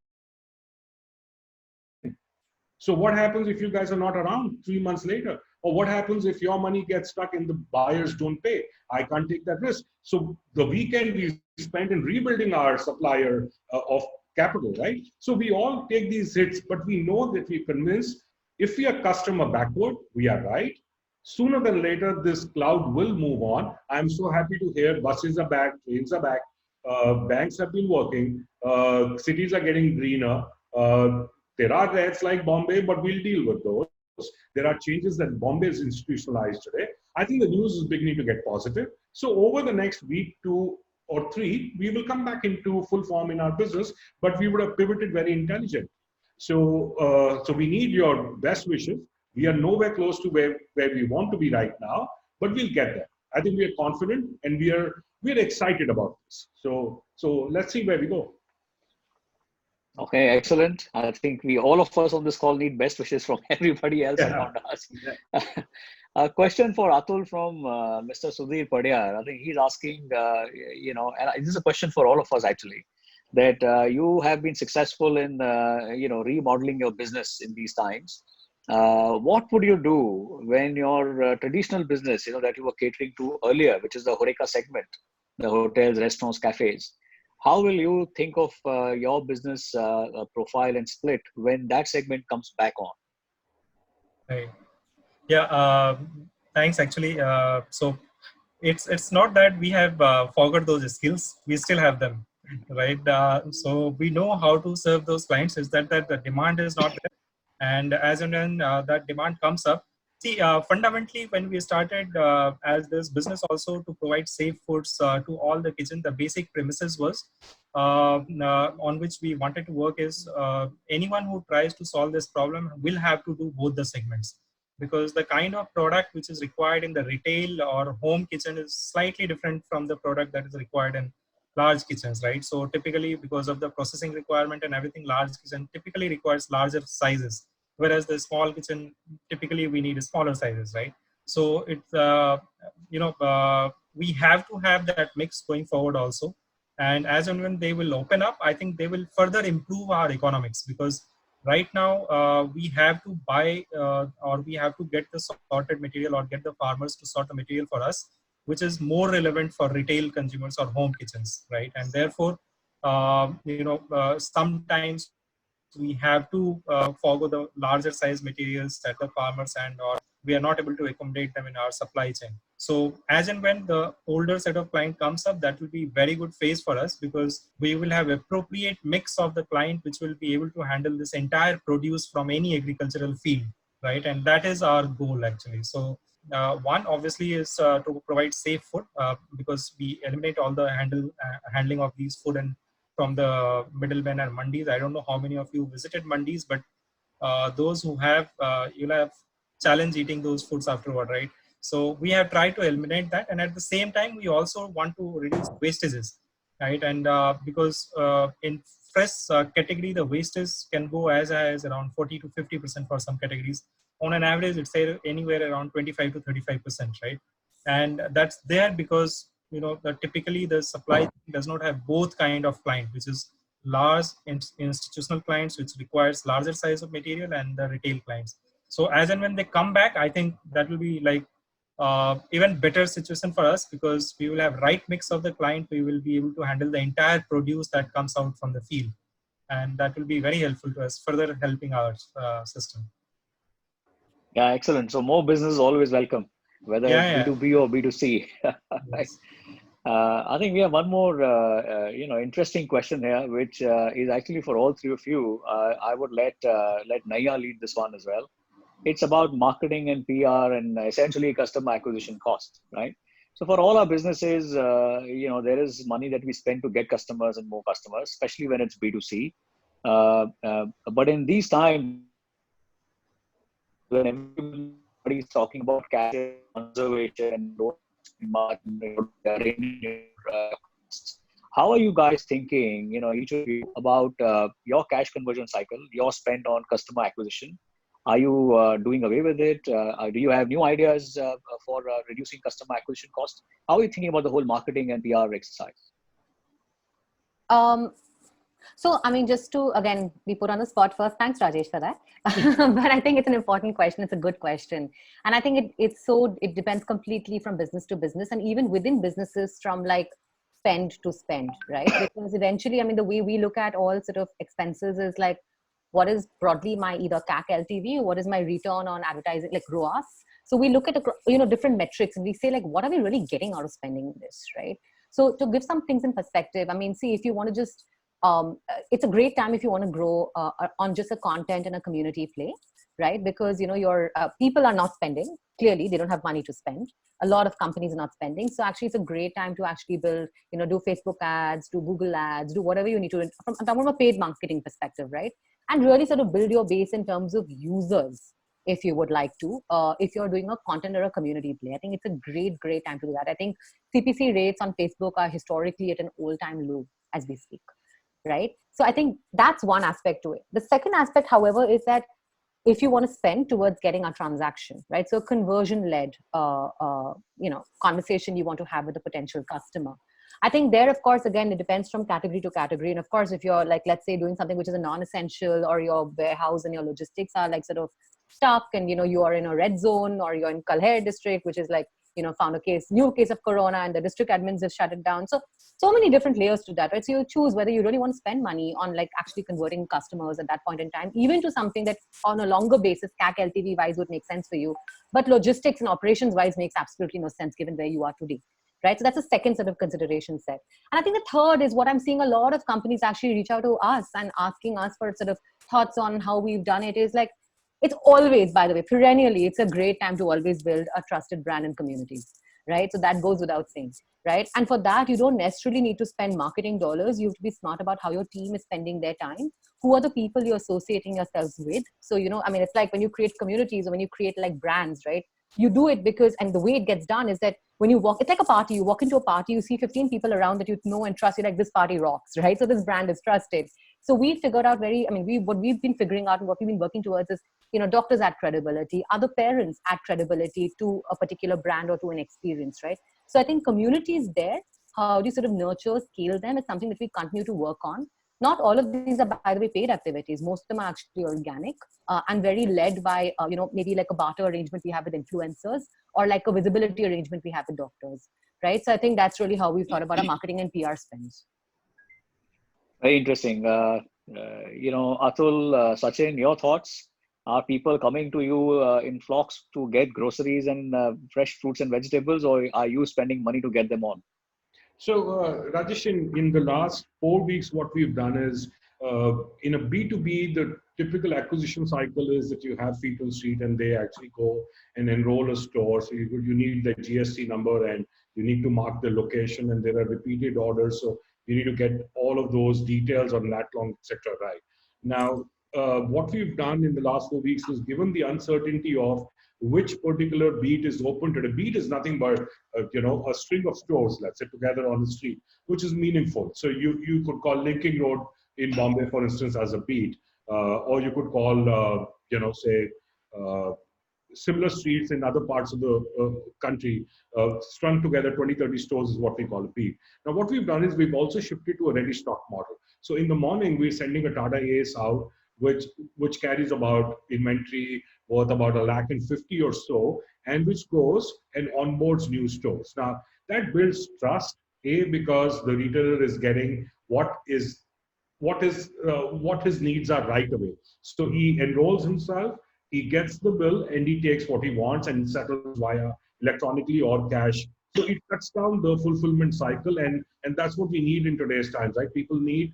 So what happens if you guys are not around 3 months later? Or what happens if your money gets stuck and the buyers don't pay? I can't take that risk. So the weekend we spent in rebuilding our supplier of capital, right? So we all take these hits, but we know that we're convinced if we are customer backward, we are right. Sooner than later, this cloud will move on. I'm so happy to hear buses are back, trains are back, banks have been working, cities are getting greener. There are reds like Bombay, but we'll deal with those. There are changes that Bombay is institutionalized today. I think the news is beginning to get positive. So over the next week, 2 or 3, we will come back into full form in our business, but we would have pivoted very intelligent. So we need your best wishes. We are nowhere close to where we want to be right now, but we'll get there. I think we are confident and we're excited about this. So let's see where we go. Okay, excellent. I think we all of us on this call need best wishes from everybody else around us. A question for Atul from Mr. Sudhir Padiyar. I think he's asking, and this is a question for all of us actually, that you have been successful in, remodeling your business in these times. What would you do when your traditional business, that you were catering to earlier, which is the HoReCa segment, the hotels, restaurants, cafes? How will you think of your business profile and split when that segment comes back on? Right. Yeah. Thanks. Actually, so it's not that we have forgot those skills. We still have them, right? So we know how to serve those clients. Is that the demand is not there, and as and when that demand comes up. See, fundamentally, when we started as this business also to provide safe foods to all the kitchen, the basic premises was on which we wanted to work is anyone who tries to solve this problem will have to do both the segments, because the kind of product which is required in the retail or home kitchen is slightly different from the product that is required in large kitchens, right? So typically, because of the processing requirement and everything, large kitchen typically requires larger sizes, whereas the small kitchen typically we need smaller sizes, right? So it's we have to have that mix going forward also. And as and when they will open up, I think they will further improve our economics, because right now we have to buy or we have to get the sorted material or get the farmers to sort the material for us, which is more relevant for retail consumers or home kitchens, right? And therefore, sometimes we have to forgo the larger size materials that the farmers and or we are not able to accommodate them in our supply chain. So as and when the older set of client comes up, that will be very good phase for us, because we will have appropriate mix of the client which will be able to handle this entire produce from any agricultural field, right? And that is our goal actually. So one obviously is to provide safe food, because we eliminate all the handling of these food and from the middlemen and mandis. I don't know how many of you visited mandis, but those who have, you'll have challenge eating those foods afterward, right? So we have tried to eliminate that, and at the same time, we also want to reduce wastages, right? And because in fresh category, the wastage can go as high as around 40 to 50% for some categories. On an average, it's anywhere around 25 to 35%, right? And that's there because typically the supply does not have both kind of client, which is large institutional clients, which requires larger size of material, and the retail clients. So as and when they come back, I think that will be like even better situation for us, because we will have right mix of the client. We will be able to handle the entire produce that comes out from the field, and that will be very helpful to us, further helping our system. Yeah, excellent. So more business is always welcome, whether it's B2B or B2C. Right. I think we have one more, interesting question here, which is actually for all three of you. I would let Naiyya lead this one as well. It's about marketing and PR and essentially customer acquisition cost, right? So for all our businesses, there is money that we spend to get customers and more customers, especially when it's B2C. But in these times, when everybody's talking about cash conservation and don't how are you guys thinking, each of you, about your cash conversion cycle, your spend on customer acquisition? Are you doing away with it? Do you have new ideas for reducing customer acquisition costs? How are you thinking about the whole marketing and PR exercise? So, I mean, just to, again, be put on the spot first, thanks, Rajesh, for that. But I think it's an important question. It's a good question. And I think it depends completely from business to business, and even within businesses from like spend to spend, right? Because eventually, I mean, the way we look at all sort of expenses is like, what is broadly my either CAC LTV, or what is my return on advertising, like ROAS. So we look at, different metrics, and we say like, what are we really getting out of spending this, right? So to give some things in perspective, I mean, see, if you want to just, it's a great time if you want to grow on just a content and a community play, right? Because, your people are not spending. Clearly, they don't have money to spend. A lot of companies are not spending. So actually, it's a great time to actually build, do Facebook ads, do Google ads, do whatever you need to, from a paid marketing perspective, right? And really sort of build your base in terms of users, if you would like to, if you're doing a content or a community play. I think it's a great time to do that. I think CPC rates on Facebook are historically at an all-time low as we speak, right? So I think that's one aspect to it. The second aspect, however, is that if you want to spend towards getting a transaction, right? So conversion-led, conversation you want to have with a potential customer. I think there, of course, again, it depends from category to category. And of course, if you're like, let's say doing something which is a non-essential, or your warehouse and your logistics are like sort of stuck, and, you are in a red zone, or you're in Kalher district, which is like, found new case of corona, and the district admins have shut it down. So many different layers to that, right? So you choose whether you really want to spend money on like actually converting customers at that point in time, even to something that on a longer basis, CAC LTV wise would make sense for you, but logistics and operations wise makes absolutely no sense given where you are today, right? So that's the second sort of consideration set. And I think the third is what I'm seeing a lot of companies actually reach out to us and asking us for sort of thoughts on how we've done it, is like, it's always, by the way, perennially, it's a great time to always build a trusted brand and community, right? So that goes without saying, right? And for that, you don't necessarily need to spend marketing dollars. You have to be smart about how your team is spending their time. Who are the people you're associating yourselves with? So, I mean, it's like when you create communities or when you create like brands, right? You do it because, and the way it gets done is that when you walk, it's like a party. You walk into a party, you see 15 people around that you know and trust. You're like, this party rocks, right? So this brand is trusted. So we figured out what we've been figuring out and what we've been working towards is, doctors add credibility, other parents add credibility to a particular brand or to an experience, right? So I think community is there. How do you sort of nurture, scale them? It's something that we continue to work on. Not all of these are, by the way, paid activities. Most of them are actually organic and very led by, maybe like a barter arrangement we have with influencers, or like a visibility arrangement we have with doctors, right? So I think that's really how we've thought about our marketing and PR spends. Very interesting. Atul, Sachin, your thoughts? Are people coming to you in flocks to get groceries and fresh fruits and vegetables, or are you spending money to get them on? So, Rajesh, in the last 4 weeks, what we've done is, in a B2B, the typical acquisition cycle is that you have people street and they actually go and enroll a store. So you need the GST number and you need to mark the location, and there are repeated orders. So you need to get all of those details on lat long, etc. Right now, what we've done in the last 4 weeks is, given the uncertainty of which particular beat is open today. Beat is nothing but a string of stores, let's say, together on the street, which is meaningful. So you could call Linking Road in Bombay, for instance, as a beat, or you could call similar streets in other parts of the country, strung together, 20-30 stores is what we call a beat. Now, what we've done is we've also shifted to a ready stock model. So in the morning, we're sending a Tata Ace out, which carries about inventory worth about 150,000 or so, and which goes and onboards new stores. Now, that builds trust, because the retailer is getting what his needs are right away. So he enrolls himself, he gets the bill, and he takes what he wants and settles via electronically or cash. So it cuts down the fulfillment cycle, and that's what we need in today's times, right? People need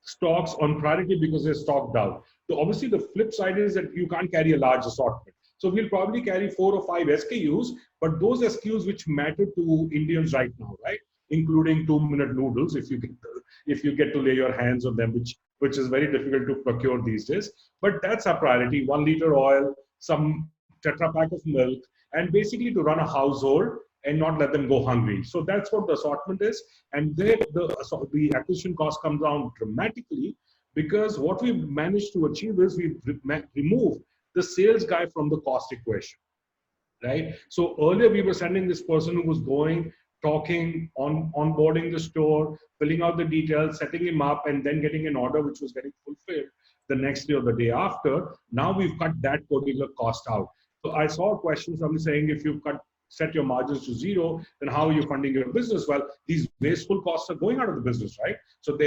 stocks on priority because they're stocked out. So obviously the flip side is that you can't carry a large assortment. So we'll probably carry 4 or 5 SKUs, but those SKUs which matter to Indians right now, right? Including 2-minute noodles, if you get to lay your hands on them, which is very difficult to procure these days. But that's our priority: 1 liter oil, some Tetra pack of milk, and basically to run a household and not let them go hungry. So that's what the assortment is. And there the acquisition cost comes down dramatically, because what we've managed to achieve is we've removed the sales guy from the cost equation, right? So earlier we were sending this person who was going, talking, onboarding the store, filling out the details, setting him up, and then getting an order which was getting fulfilled the next day or the day after. Now we've cut that particular cost out. So I saw a question, somebody saying, if you set your margins to zero, then how are you funding your business? Well, these wasteful costs are going out of the business, right? So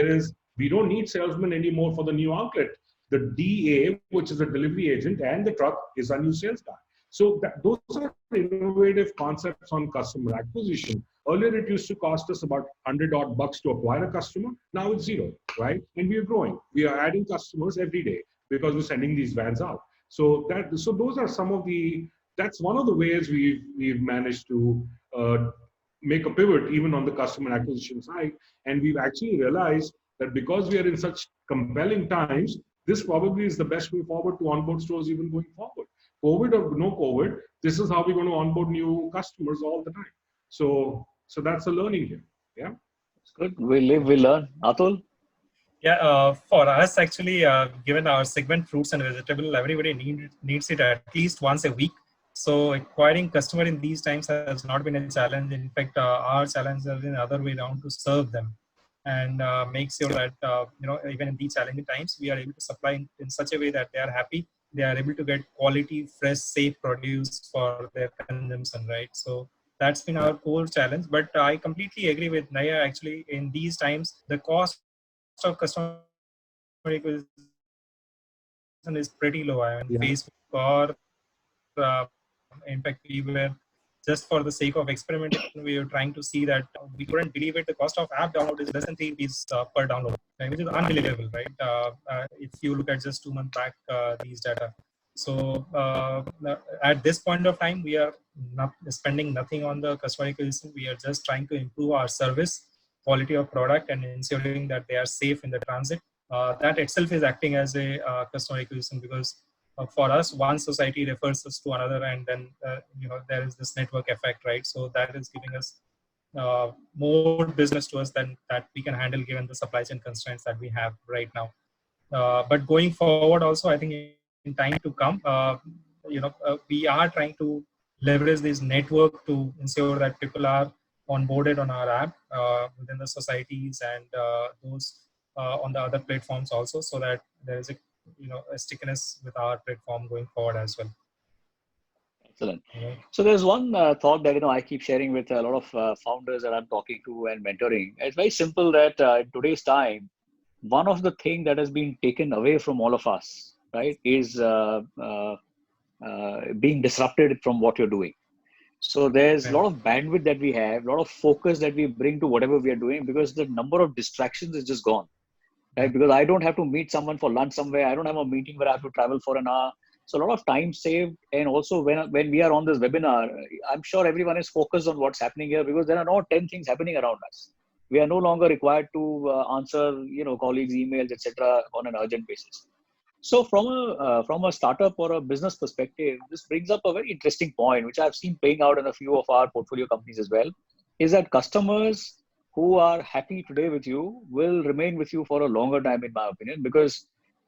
we don't need salesmen anymore for the new outlet. The DA, which is a delivery agent, and the truck is a new sales guy. So those are innovative concepts on customer acquisition. Earlier, it used to cost us about $100 to acquire a customer. Now it's zero, right? And we are growing. We are adding customers every day because we're sending these vans out. So those are that's one of the ways we've managed to make a pivot even on the customer acquisition side. And we've actually realized that because we are in such compelling times, this probably is the best way forward to onboard stores even going forward. COVID or no COVID, this is how we're going to onboard new customers all the time. So that's a learning here. Yeah. It's good. We live, we learn. Atul? Yeah, for us actually, given our segment fruits and vegetable, everybody needs it at least once a week. So acquiring customer in these times has not been a challenge. In fact, our challenge has been the other way around, to serve them and make sure that even in these challenging times, we are able to supply in such a way that they are happy. They are able to get quality, fresh, safe produce for their consumption, right? So that's been our core challenge. But I completely agree with Naiyya. Actually, in these times, the cost of customer acquisition is pretty low. I mean, Facebook or in fact, we were just for the sake of experimentation, we were trying to see that we couldn't believe it. The cost of app download is less than 3 rupees per download, right? Which is unbelievable, right? If you look at just 2 months back, these data. So at this point of time, we are not spending nothing on the customer acquisition. We are just trying to improve our service, quality of product, and ensuring that they are safe in the transit. That itself is acting as a customer acquisition, because for us, one society refers us to another, and then there is this network effect, right? So that is giving us more business to us than that we can handle given the supply chain constraints that we have right now. But going forward, also, I think in time to come, we are trying to leverage this network to ensure that people are onboarded on our app within the societies and those on the other platforms also, so that there is a stickiness with our platform going forward as well. Excellent. So there's one thought that I keep sharing with a lot of founders that I'm talking to and mentoring. It's very simple that in today's time, one of the things that has been taken away from all of us, right, is being disrupted from what you're doing. So there's a lot of bandwidth that we have, a lot of focus that we bring to whatever we are doing, because the number of distractions is just gone, right? Because I don't have to meet someone for lunch somewhere. I don't have a meeting where I have to travel for an hour. So a lot of time saved. And also when we are on this webinar, I'm sure everyone is focused on what's happening here, because there are not 10 things happening around us. We are no longer required to answer, colleagues' emails, etc., on an urgent basis. So from a startup or a business perspective, this brings up a very interesting point, which I've seen playing out in a few of our portfolio companies as well, is that customers who are happy today with you will remain with you for a longer time, in my opinion, because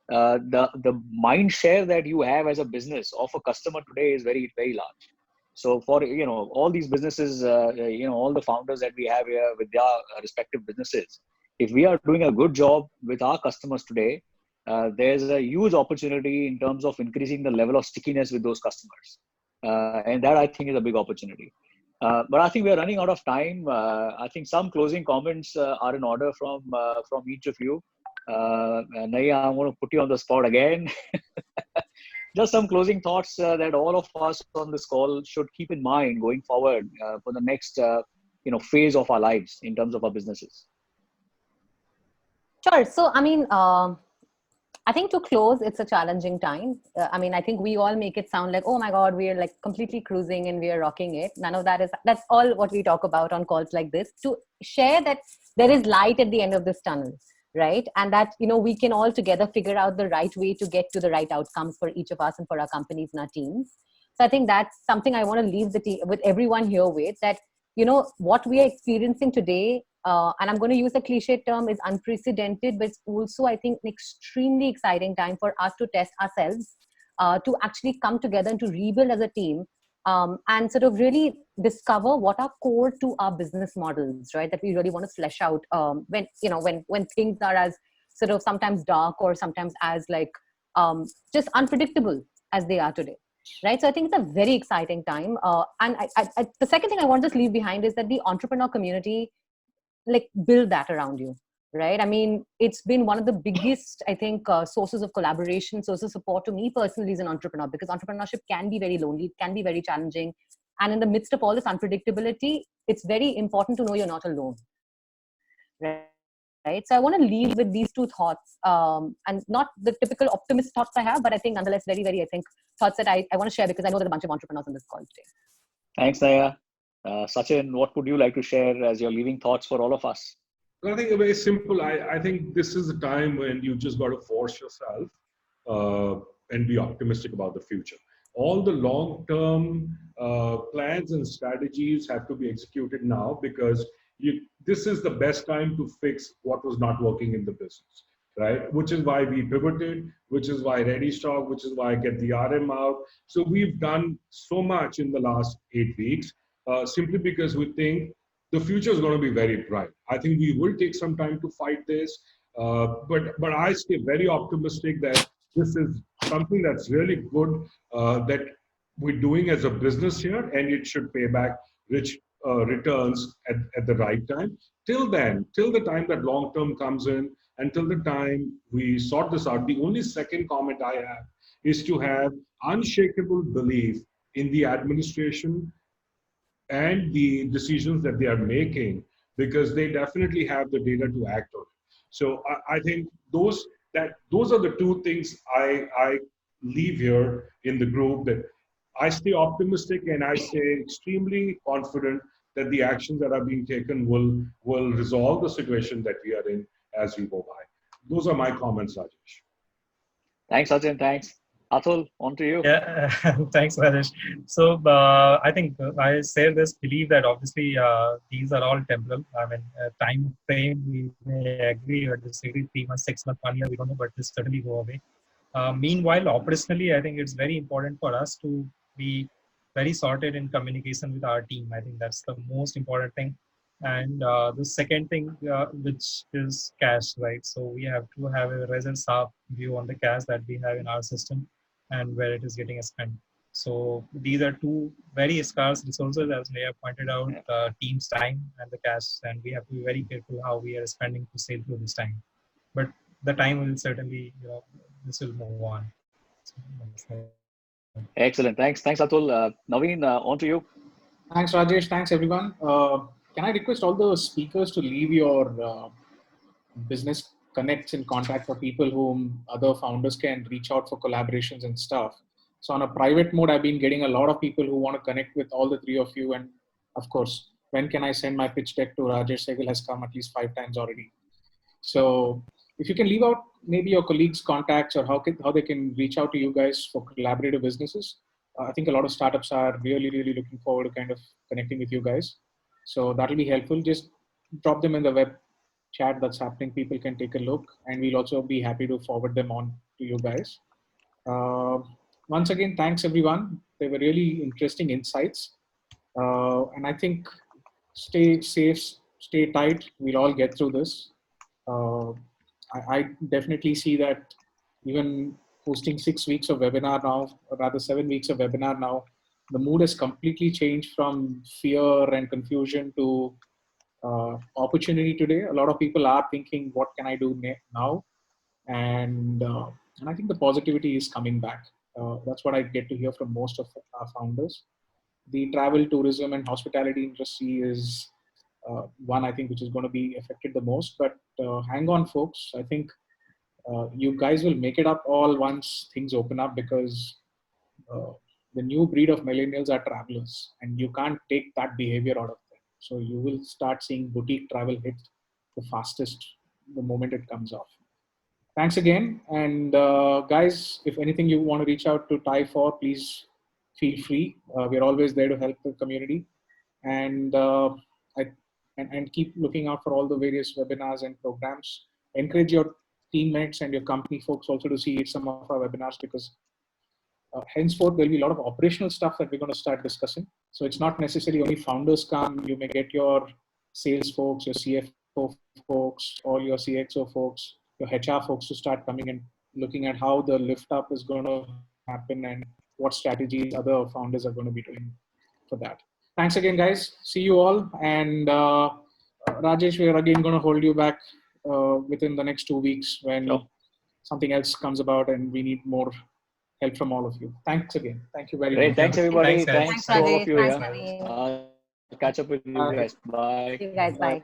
the mind share that you have as a business of a customer today is very, very large. So for all these businesses, all the founders that we have here with their respective businesses, if we are doing a good job with our customers today, there's a huge opportunity in terms of increasing the level of stickiness with those customers. And that, I think, is a big opportunity. But I think we're running out of time. I think some closing comments are in order from each of you. Naiyya, I'm going to put you on the spot again. Just some closing thoughts that all of us on this call should keep in mind going forward for the next phase of our lives in terms of our businesses. Sure. So, I think to close, it's a challenging time. I think we all make it sound like, oh my God, we are like completely cruising and we are rocking it. None of that's all what we talk about on calls like this, to share that there is light at the end of this tunnel, right? And that, we can all together figure out the right way to get to the right outcomes for each of us and for our companies and our teams. So I think that's something I want to leave with everyone here with, that what we are experiencing today, and I'm going to use a cliche term, is unprecedented, but it's also, I think, an extremely exciting time for us to test ourselves, to actually come together and to rebuild as a team, and sort of really discover what are core to our business models, right? That we really want to flesh out, when things are as sort of sometimes dark or sometimes as like just unpredictable as they are today. Right. So I think it's a very exciting time. And the second thing I want to just leave behind is that the entrepreneur community, like, build that around you. Right. I mean, it's been one of the biggest, I think, sources of collaboration, sources of support to me personally as an entrepreneur, because entrepreneurship can be very lonely, it can be very challenging. And in the midst of all this unpredictability, it's very important to know you're not alone. Right. So I want to leave with these two thoughts, and not the typical optimist thoughts I have, but I think nonetheless very, very, I think, thoughts that I want to share, because I know there's a bunch of entrepreneurs on this call today. Thanks, Naiyya. Sachin, what would you like to share as your leaving thoughts for all of us? I think very simple. I think this is a time when you just got to force yourself and be optimistic about the future. All the long-term plans and strategies have to be executed now, because this is the best time to fix what was not working in the business, right? Which is why we pivoted, which is why Ready Stock, which is why I get the RM out. So we've done so much in the last 8 weeks, simply because we think the future is going to be very bright. I think we will take some time to fight this, but I stay very optimistic that this is something that's really good, that we're doing as a business here, and it should pay back rich returns at the right time. Till then, till the time that long term comes in, until the time we sort this out, the only second comment I have is to have unshakable belief in the administration and the decisions that they are making, because they definitely have the data to act on it. So I think those are the two things I leave here in the group, that I stay optimistic and I stay extremely confident that the actions that are being taken will resolve the situation that we are in as we go by. Those are my comments, Rajesh. Thanks, Sachin. Thanks. Atul, on to you. Yeah, thanks, Rajesh. So I think I share this belief that obviously these are all temporal. I mean, time frame we may agree, but this 3 months, 6 months, 1 year, we don't know, but this certainly go away. Meanwhile, operationally, I think it's very important for us to be very sorted in communication with our team. I think that's the most important thing. And the second thing, which is cash, right? So we have to have a razor sharp view on the cash that we have in our system and where it is getting spent. So these are two very scarce resources, as Naiyya pointed out, team's time and the cash, and we have to be very careful how we are spending to sail through this time. But the time will certainly, this will move on. Excellent. Thanks, Atul. Naveen, on to you. Thanks, Rajesh. Thanks, everyone. Can I request all the speakers to leave your business connects and contact for people whom other founders can reach out for collaborations and stuff? So on a private mode, I've been getting a lot of people who want to connect with all the three of you. And of course, when can I send my pitch deck to Rajesh Sehgal has come at least 5 times already. So if you can leave out maybe your colleagues' contacts, or how they can reach out to you guys for collaborative businesses. I think a lot of startups are really, really looking forward to kind of connecting with you guys. So that'll be helpful. Just drop them in the web chat that's happening. People can take a look, and we'll also be happy to forward them on to you guys. Once again, thanks everyone. They were really interesting insights. And I think stay safe, stay tight. We'll all get through this. I definitely see that even hosting 6 weeks of webinar now, or rather 7 weeks of webinar now, the mood has completely changed from fear and confusion to opportunity today. A lot of people are thinking, what can I do now? And I think the positivity is coming back. That's what I get to hear from most of our founders. The travel, tourism, and hospitality industry is one, I think, which is going to be affected the most. But hang on, folks. I think you guys will make it up all once things open up, because the new breed of millennials are travelers, and you can't take that behavior out of them. So you will start seeing boutique travel hit the fastest the moment it comes off. Thanks again. And guys, if anything you want to reach out to TiE for, please feel free. We're always there to help the community. and and keep looking out for all the various webinars and programs. Encourage your teammates and your company folks also to see some of our webinars, because henceforth there'll be a lot of operational stuff that we're going to start discussing. So it's not necessarily only founders come. You may get your sales folks, your CFO folks, all your CXO folks, your HR folks to start coming and looking at how the lift up is going to happen and what strategies other founders are going to be doing for that. Thanks again, guys. See you all. And Rajesh, we are again going to hold you back within the next 2 weeks when something else comes about and we need more help from all of you. Thanks again. Thank you very much. Thanks everybody. Thanks, guys. Thanks to all of Rajesh. you. Thanks, Yeah. Naveen. I'll catch up with you guys. Bye. See you guys. Bye.